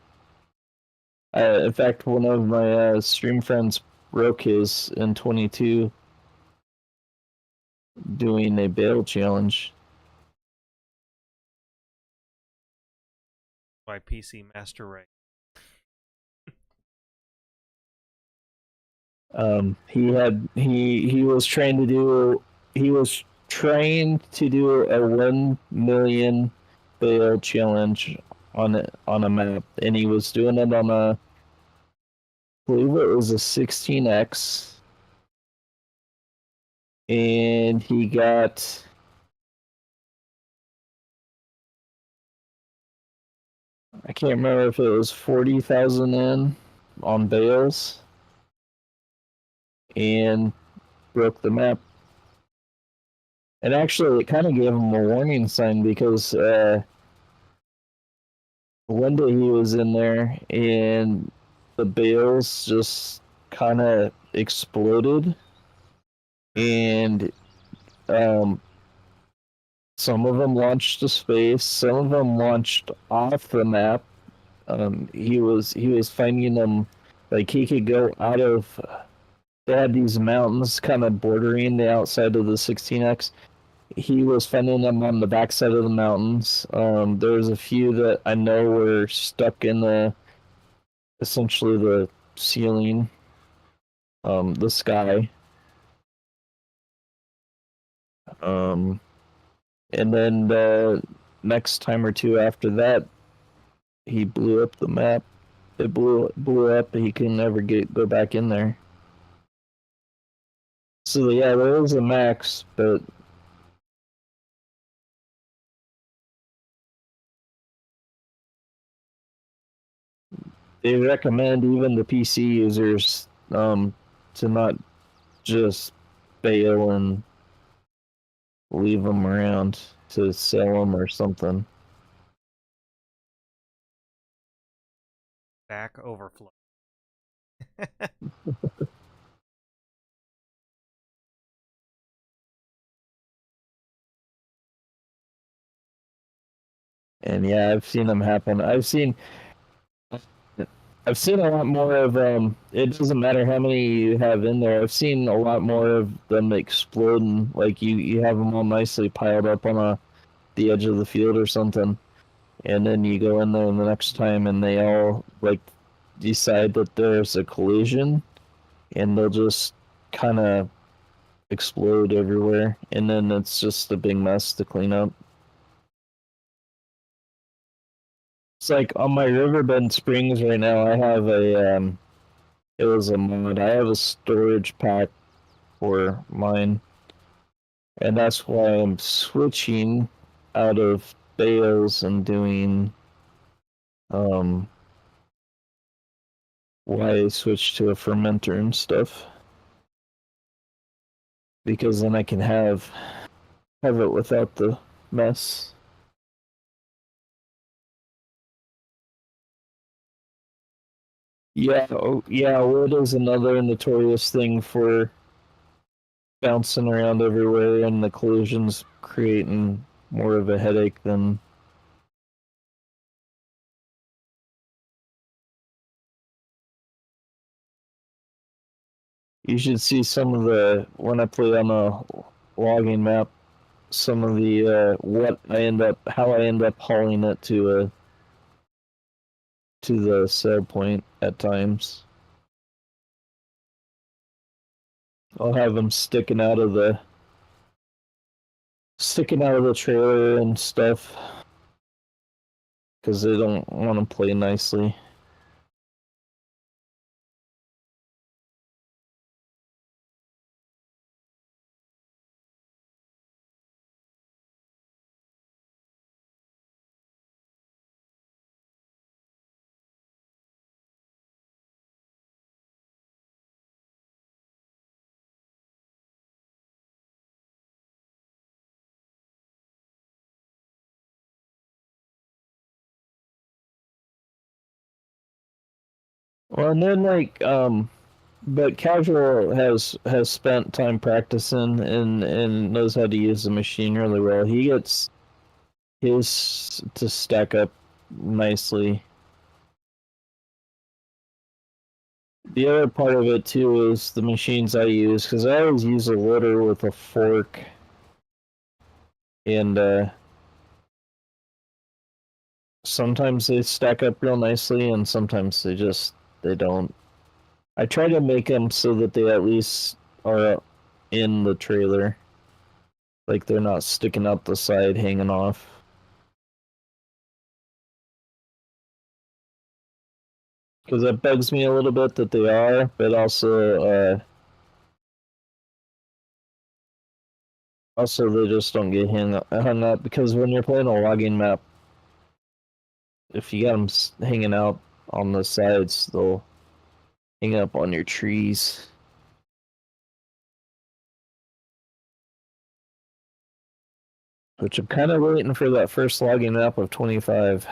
In fact, one of my stream friends broke his in 22 doing a bale challenge. By PC Master Race. He was trying to do a 1 million bale challenge on a map, and he was doing it on a, I believe it was a 16x, and he got, I can't remember if it was 40,000 in on bales, and broke the map. And actually, it kind of gave him a warning sign because one day he was in there and the bales just kind of exploded, and um, some of them launched to space, some of them launched off the map. He was finding them, like he could go out of. They had these mountains kind of bordering the outside of the 16x. He was finding them on the backside of the mountains. There was a few that I know were stuck in essentially the ceiling, the sky. Um, and then the next time or two after that, he blew up the map. It blew up. He can never go back in there. So yeah, there is a max, but they recommend even the PC users to not just bail and leave them around to sell them or something. Back overflow. And yeah, I've seen them happen. I've seen a lot more of it doesn't matter how many you have in there. I've seen a lot more of them exploding. Like you have them all nicely piled up on the edge of the field or something, and then you go in there the next time and they all like decide that there's a collision, and they'll just kind of explode everywhere, and then it's just a big mess to clean up. It's like on my Riverbend Springs right now. I have it was a mod. I have a storage pack for mine, and that's why I'm switching out of bales and doing um why I switched to a fermenter and stuff, because then I can have it without the mess. Yeah, oh, yeah, wood is another notorious thing for bouncing around everywhere, and the collisions creating more of a headache than. You should see some of the when I play on a logging map, some of the how I end up hauling it to the sell point at times. I'll have them sticking out of the trailer and stuff because they don't want to play nicely. Well, and then but casual has spent time practicing and knows how to use the machine really well. He gets his to stack up nicely. The other part of it too is the machines I use because I always use a loader with a fork, and sometimes they stack up real nicely, and sometimes they don't. I try to make them so that they at least are in the trailer, like they're not sticking out the side, hanging off. Because it bugs me a little bit that they are, but also they just don't get hung up because when you're playing a logging map, if you got them hanging out on the sides, they'll hang up on your trees. Which I'm kind of waiting for that first logging map of 25.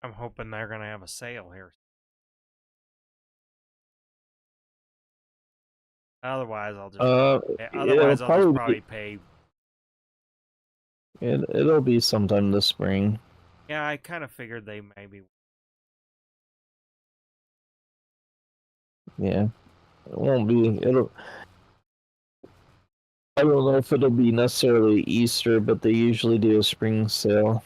I'm hoping they're gonna have a sale here. Otherwise, I'll just It'll probably probably pay. it'll be sometime this spring. Yeah, I kind of figured they maybe. Yeah, it won't be. It'll. I don't know if it'll be necessarily Easter, but they usually do a spring sale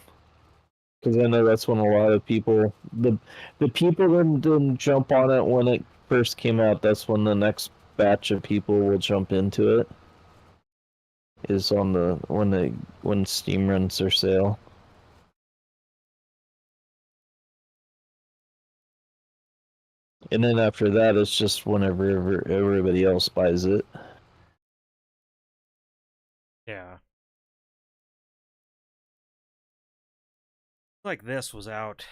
because I know that's when a lot of people the people that didn't jump on it when it first came out. That's when the next batch of people will jump into it. Is on the when Steam runs their sale. And then after that, it's just whenever everybody else buys it. Yeah. Like this was out.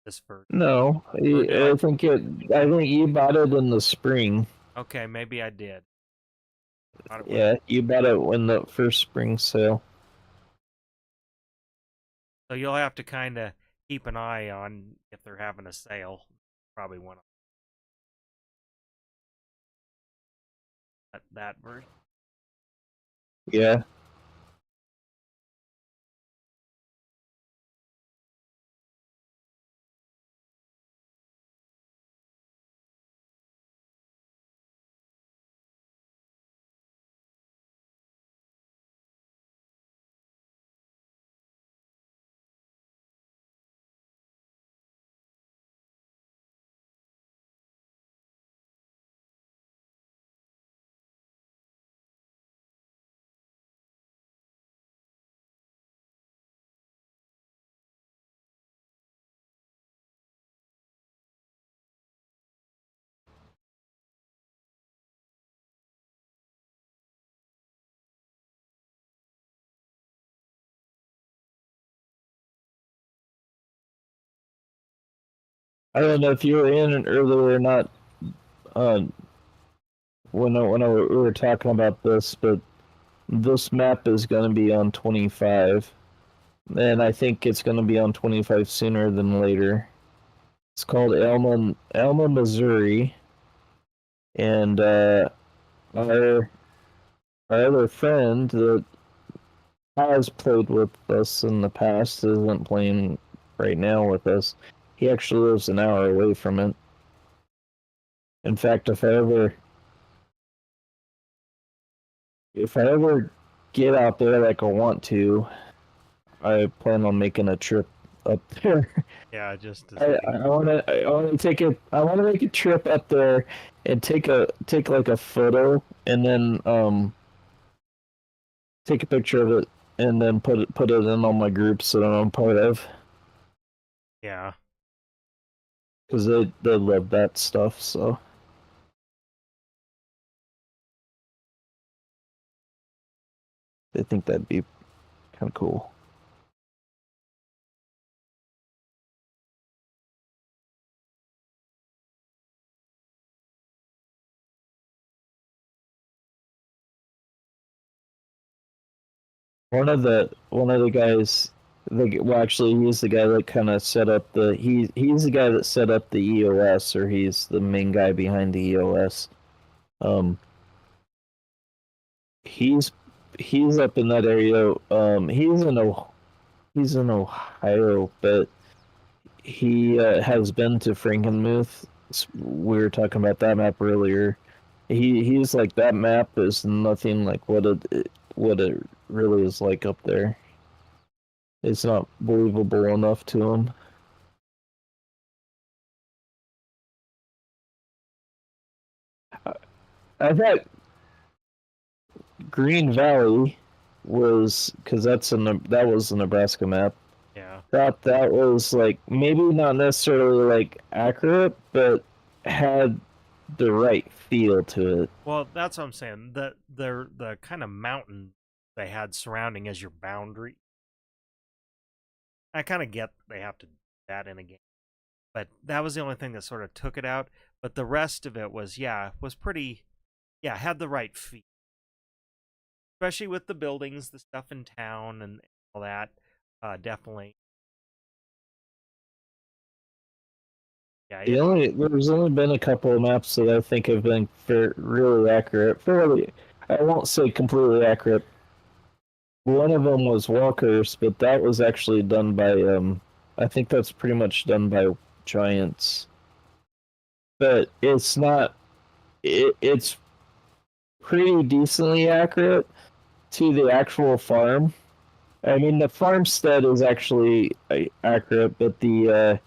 This for No, or did I? I think you bought it in the spring. Okay, maybe I did. Thought it was. Yeah, you bought it when the first spring sale. So you'll have to kind of keep an eye on if they're having a sale. Probably want that version. Yeah. I don't know if you were in earlier or not. Uh, we were talking about this, but this map is going to be on 25, and I think it's going to be on 25 sooner than later. It's called Elma, Missouri, and our our other friend that has played with us in the past isn't playing right now with us. He actually lives an hour away from it. In fact, if I ever get out there like I want to, I plan on making a trip up there. Yeah, just to I, see. I wanna take it. I want to make a trip up there and take like a photo and then take a picture of it and then put it in all my groups that I'm part of Yeah. because they love that stuff. So they think that'd be kind of cool. one of the guys. Well, actually, he's the guy that kind of set up he's the guy that set up the EOS, or he's the main guy behind the EOS. Um, he's he's up in that area. He's in Ohio, but he has been to Frankenmuth. We were talking about that map earlier. He's like, that map is nothing like what it really is like up there. It's not believable enough to him. I thought Green Valley was, because that was a Nebraska map. Yeah. Thought that was like maybe not necessarily like accurate, but had the right feel to it. Well, that's what I'm saying. The kind of mountain they had surrounding as your boundary. I kind of get they have to do that in a game, but that was the only thing that sort of took it out. But the rest of it was pretty, had the right feel, especially with the buildings, the stuff in town, and all that. Definitely, yeah. There's only been a couple of maps that I think have been really accurate. Fairly, I won't say completely accurate. One of them was Walkers, but that was actually done by I think that's pretty much done by Giants. But it's not. It's pretty decently accurate to the actual farm. I mean, the farmstead is actually accurate, but the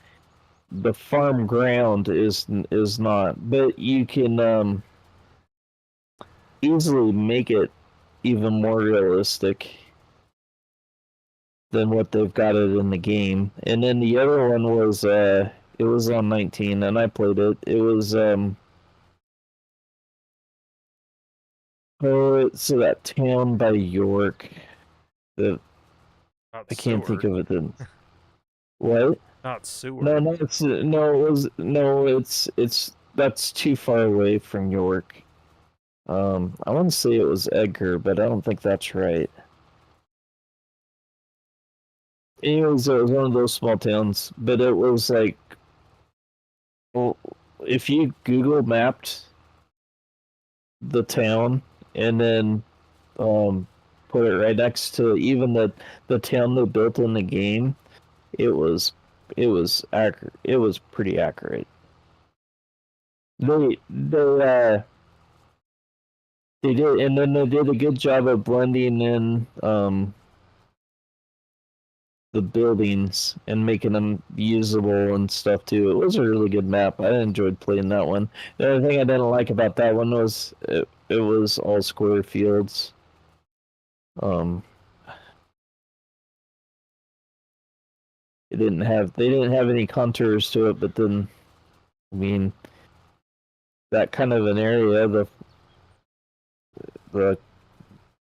farm ground is not. But you can easily make it even more realistic than what they've got it in the game. And then the other one was it was on 19, and I played it. It was so that town by York. The Not I can't think Seward. of it. Then what? Not Seward. No, it's that's too far away from York. I want to say it was Edgar, but I don't think that's right. It was one of those small towns, but it was like, well, if you Google mapped the town and then um, put it right next to even the town they built in the game, it was accurate. It was pretty accurate. They they uh they did, and then they did a good job of blending in the buildings and making them usable and stuff too. It was a really good map. I enjoyed playing that one. The only thing I didn't like about that one was it was all square fields. Um, they didn't have any contours to it, but then I mean that kind of an area, the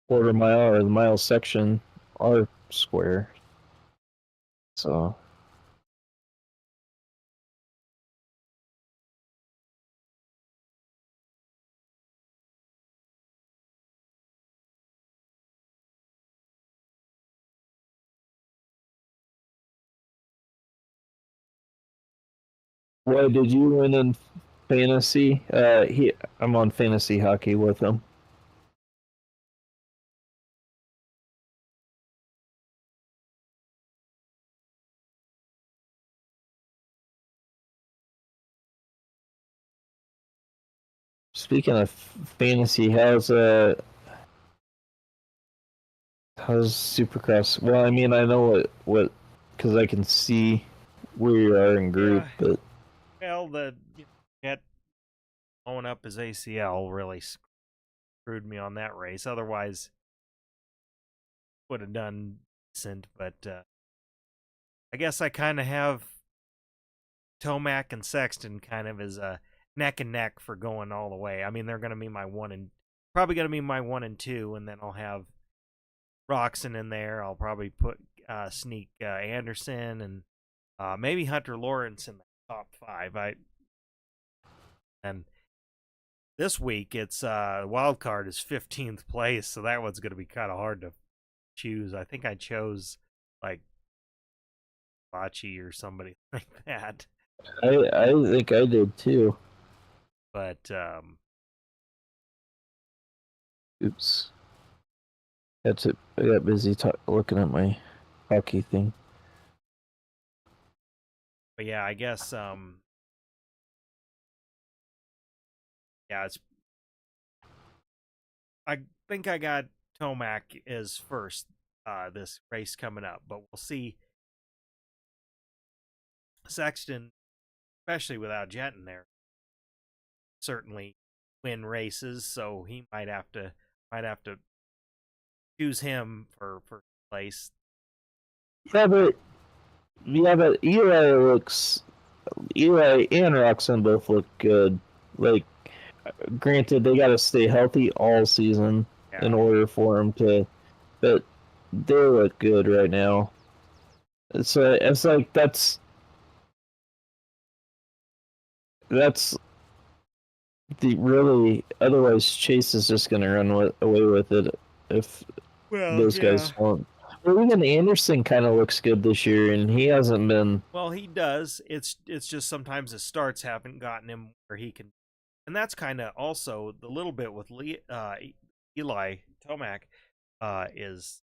quarter mile or the mile section are square. So what did you win in fantasy? I'm on fantasy hockey with him. Speaking of fantasy, how's Supercross? Well, I mean, I know what because I can see where you are in group, Yeah. but Well, the get blowing up his ACL really screwed me on that race. Otherwise, would have done decent. But I guess I kind of have Tomac and Sexton kind of as a neck and neck for going all the way. I mean, they're going to be my probably going to be my 1 and 2, and then I'll have Roxon in there. I'll probably sneak Anderson and maybe Hunter Lawrence in the top 5. And this week it's wild card is 15th place, so that one's going to be kind of hard to choose. I think I chose like Bachi or somebody like that. I think I did too. But Oops. That's it. I got busy looking at my hockey thing. but yeah, I guess yeah, it's I think I got Tomac as first this race coming up, but we'll see. Sexton, especially without Jet in there, certainly win races, so he might have to choose him for first place. Yeah, but Eli and Roxon both look good. Like, granted, they got to stay healthy all season in order for them to, but they look good right now. It's like that's the really. Otherwise, Chase is just going to run away with it if those guys won't. Well, even Anderson kind of looks good this year, and he hasn't been. Well, he does. It's just sometimes his starts haven't gotten him where he can, and that's kind of also the little bit with Eli Tomac is,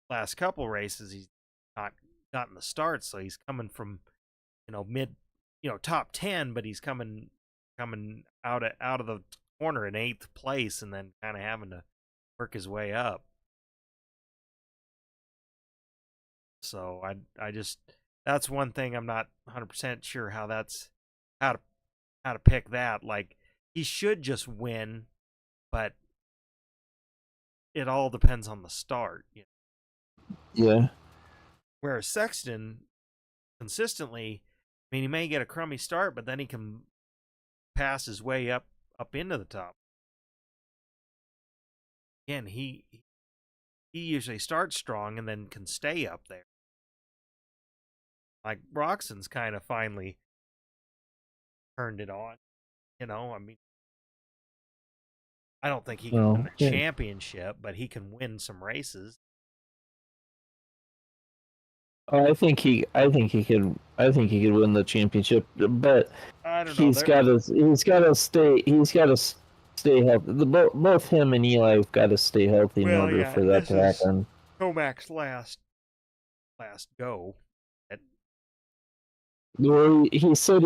last couple races he's not gotten the start, so he's coming from mid, top 10, but he's coming out of the corner in 8th place, and then kind of having to work his way up. So I just that's one thing I'm not 100% sure how to pick that. Like, he should just win, but it all depends on the start. Yeah. Whereas Sexton consistently, I mean, he may get a crummy start, but then he can pass his way up into the top. Again, he usually starts strong and then can stay up there. Like, Roxon's kind of finally turned it on. I mean, I don't think he can win the championship, but he can win some races. I think he could win the championship, but I don't know. He's got to stay healthy. Both him and Eli have got to stay healthy in order for that to happen. Tomac's last go. Well, he said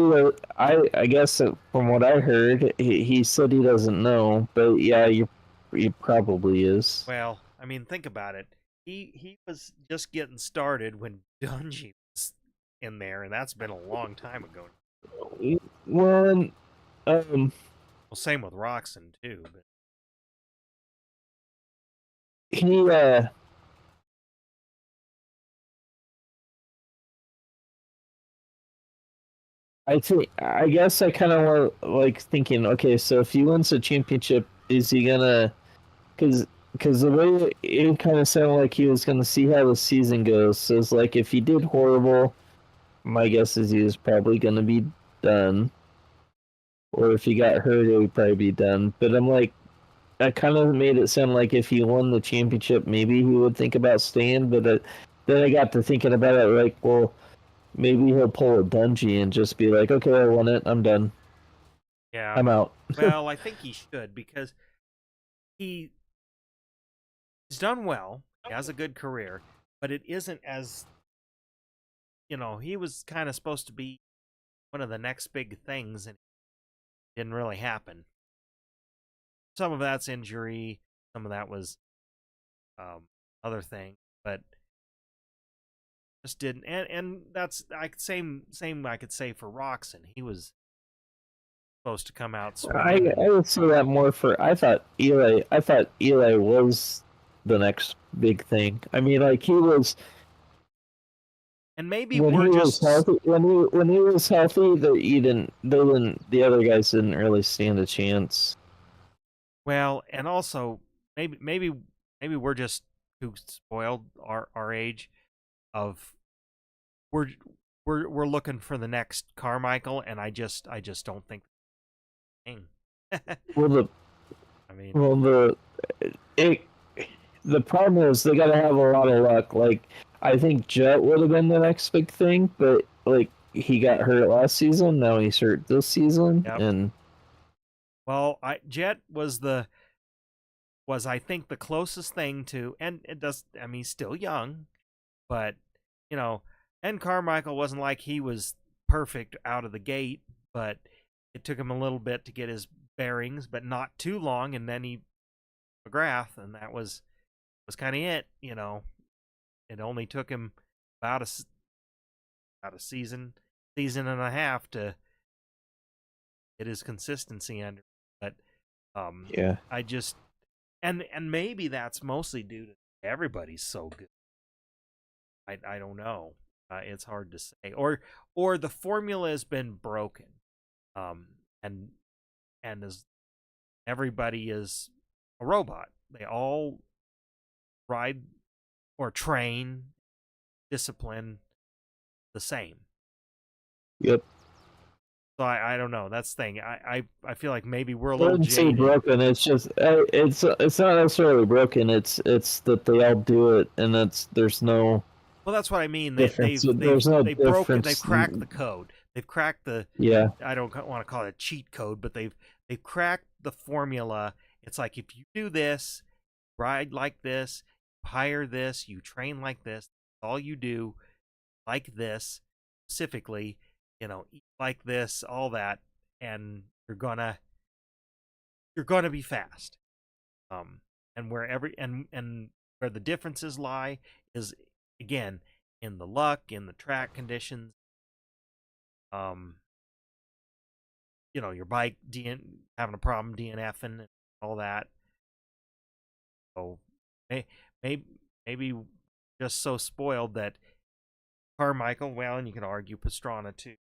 I guess from what I heard, he said he doesn't know, but yeah, he probably is. Well, I mean, think about it. He was just getting started when Dungey was in there, and that's been a long time ago. Well, same with Roxon too. But he I guess I kind of want like thinking, okay, so if he wins the championship, is he gonna? Because the way it kind of sounded like he was gonna see how the season goes. So it's like if he did horrible, my guess is he was probably gonna be done. Or if he got hurt, it would probably be done. But I'm like, I kind of made it sound like if he won the championship, maybe he would think about staying. But then I got to thinking about it, like, well. Maybe he'll pull a Dungey and just be like, okay, I won it. I'm done. Yeah. I'm out. Well, I think he should, because he's done well. He has a good career, but it isn't as, he was kind of supposed to be one of the next big things, and it didn't really happen. Some of that's injury. Some of that was other thing, but just didn't, and that's same I could say for Roxon. He was supposed to come out swinging. I would say that more for I thought Eli was the next big thing. I mean, like, he was, and maybe when we're he just was healthy, when he was healthy, the other guys didn't really stand a chance. Well, and also maybe we're just too spoiled our age of we're looking for the next Carmichael, and I just don't think. Well, the problem is they got to have a lot of luck. Like I think Jet would have been the next big thing, but like he got hurt last season. Now he's hurt this season, Yep. and Well, Jet was I think the closest thing to, and it does. I mean, he's still young, but you know, and Carmichael wasn't like he was perfect out of the gate, but it took him a little bit to get his bearings, but not too long, and then he McGrath, and that was kind of it. You know, it only took him about a season and a half to get his consistency under. But yeah, I just and maybe that's mostly due to everybody's so good. I don't know. It's hard to say. Or the formula has been broken. Um, and as everybody is a robot. They all ride or train, discipline the same. yep. So I don't know. That's the thing. I feel like maybe we're a I little wouldn't say jaded. broken. It's just it's not necessarily broken. It's that they all do it, and there's no Well, that's what I mean. difference. They've There's no broken. difference. They've cracked the code. They've cracked the. Yeah, I don't want to call it a cheat code, but they've cracked the formula. It's like if you do this, ride like this, hire this, you train like this, all you do, like this specifically, eat like this, all that, and you're gonna be fast. And where and where the differences lie is again in the luck, in the track conditions. Um, your bike having a problem DNFing and all that. So maybe just so spoiled that Carmichael, well, and you can argue Pastrana too,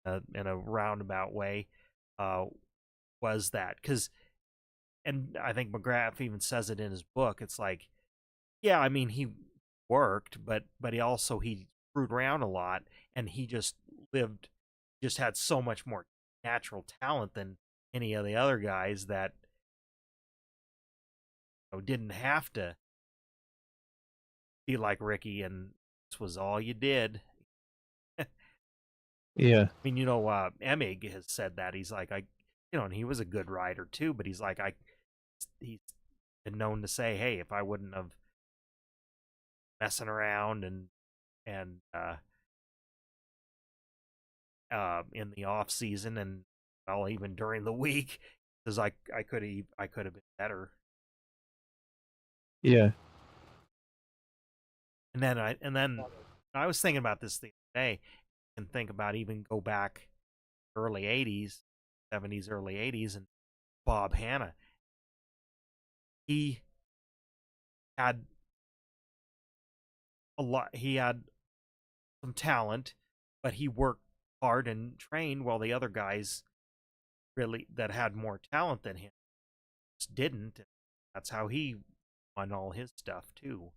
in a roundabout way, was that because, and I think McGrath even says it in his book. It's like, yeah, I mean he worked, but he screwed around a lot, and he just had so much more natural talent than any of the other guys that didn't have to be like Ricky, and this was all you did. yeah, I mean, Emig has said that he's like and he was a good rider too, but he's like he's been known to say, hey, if I wouldn't have messing around and in the off season and well even during the week, because I could have been better. yeah. And then I was thinking about this the other day, and think about even go back early 80s, 70s, early 80s, and Bob Hanna. He had he had some talent, but he worked hard and trained while the other guys really that had more talent than him just didn't. That's how he won all his stuff too.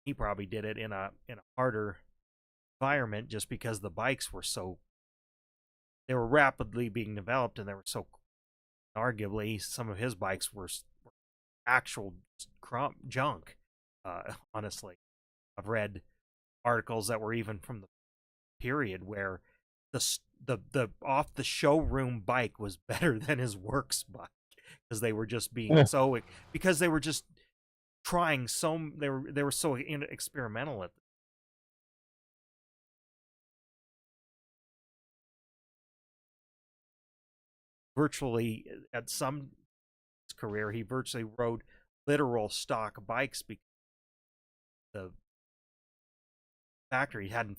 He probably did it in a harder environment just because the bikes were they were rapidly being developed, and they were so arguably some of his bikes were actual junk. Honestly, I've read articles that were even from the period where the off the showroom bike was better than his works bike because they were just being because they were just trying they were so experimental at virtually at some career he virtually rode literal stock bikes because the factory hadn't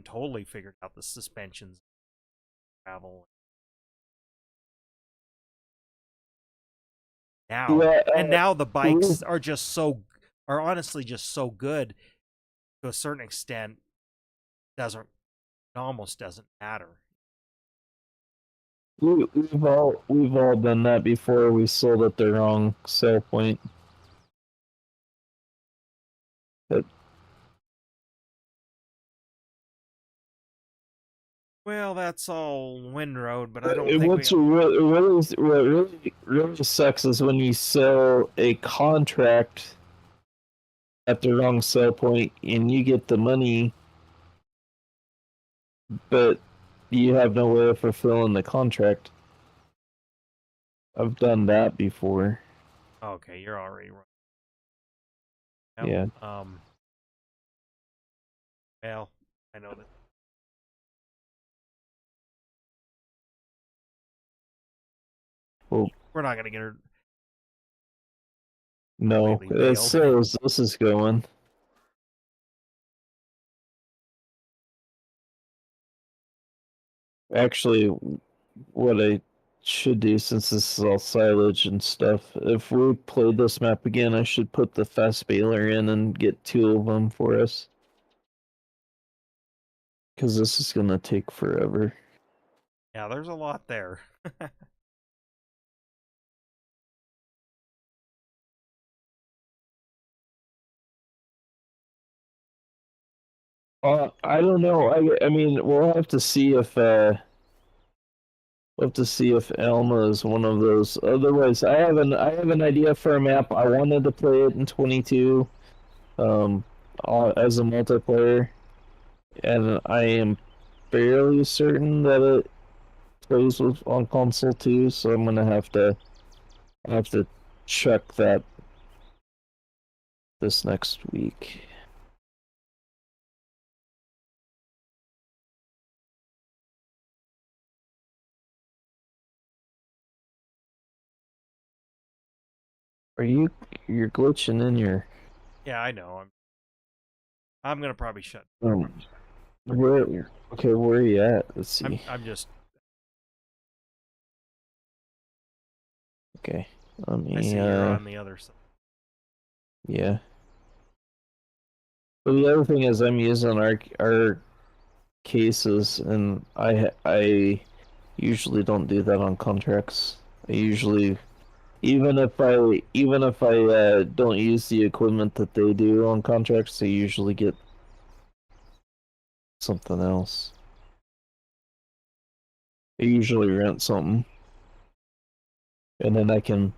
totally figured out the suspensions travel now. Yeah, And now the bikes are honestly just so good to a certain extent it almost doesn't matter. we've all done that before. We sold at the wrong sell point. But Well, that's all Windroad, but I don't And think what's we. what really sucks is when you sell a contract at the wrong sell point and you get the money, but you have no way of fulfilling the contract. I've done that before. Okay, you're already right. Yeah. Well, I know that. Well, We're not gonna get her. no. Completely bailed. So as this is going. Actually, what I should do, since this is all silage and stuff, if we play this map again, I should put the fast baler in and get 2 of them for us. Because this is going to take forever. Yeah, there's a lot there. I don't know. I mean, we'll have to see if Elma is one of those. Otherwise, I have an idea for a map. I wanted to play it in 22, as a multiplayer, and I am fairly certain that it plays with on console too. So I'm gonna have to check that this next week. You're glitching in your Yeah, I know. I'm gonna probably shut. um where where are you at? Let's see. I'm just. Okay. I see you're on the other side. Yeah. But the other thing is I'm using our cases, and I usually don't do that on contracts. I usually, even if I don't use the equipment that they do on contracts, I usually get something else. I usually rent something, and then I can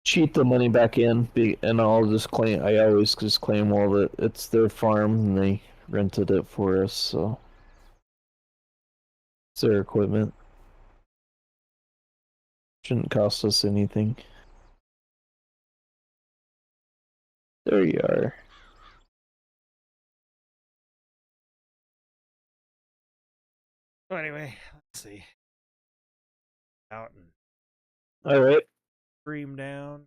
cheat the money back in, and I'll just claim. I always just claim all that it's their farm and they rented it for us, so it's their equipment. Shouldn't cost us anything. There you are. So anyway, let's see. Out and All right. stream down.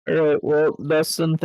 All right. Well, Dustin, thank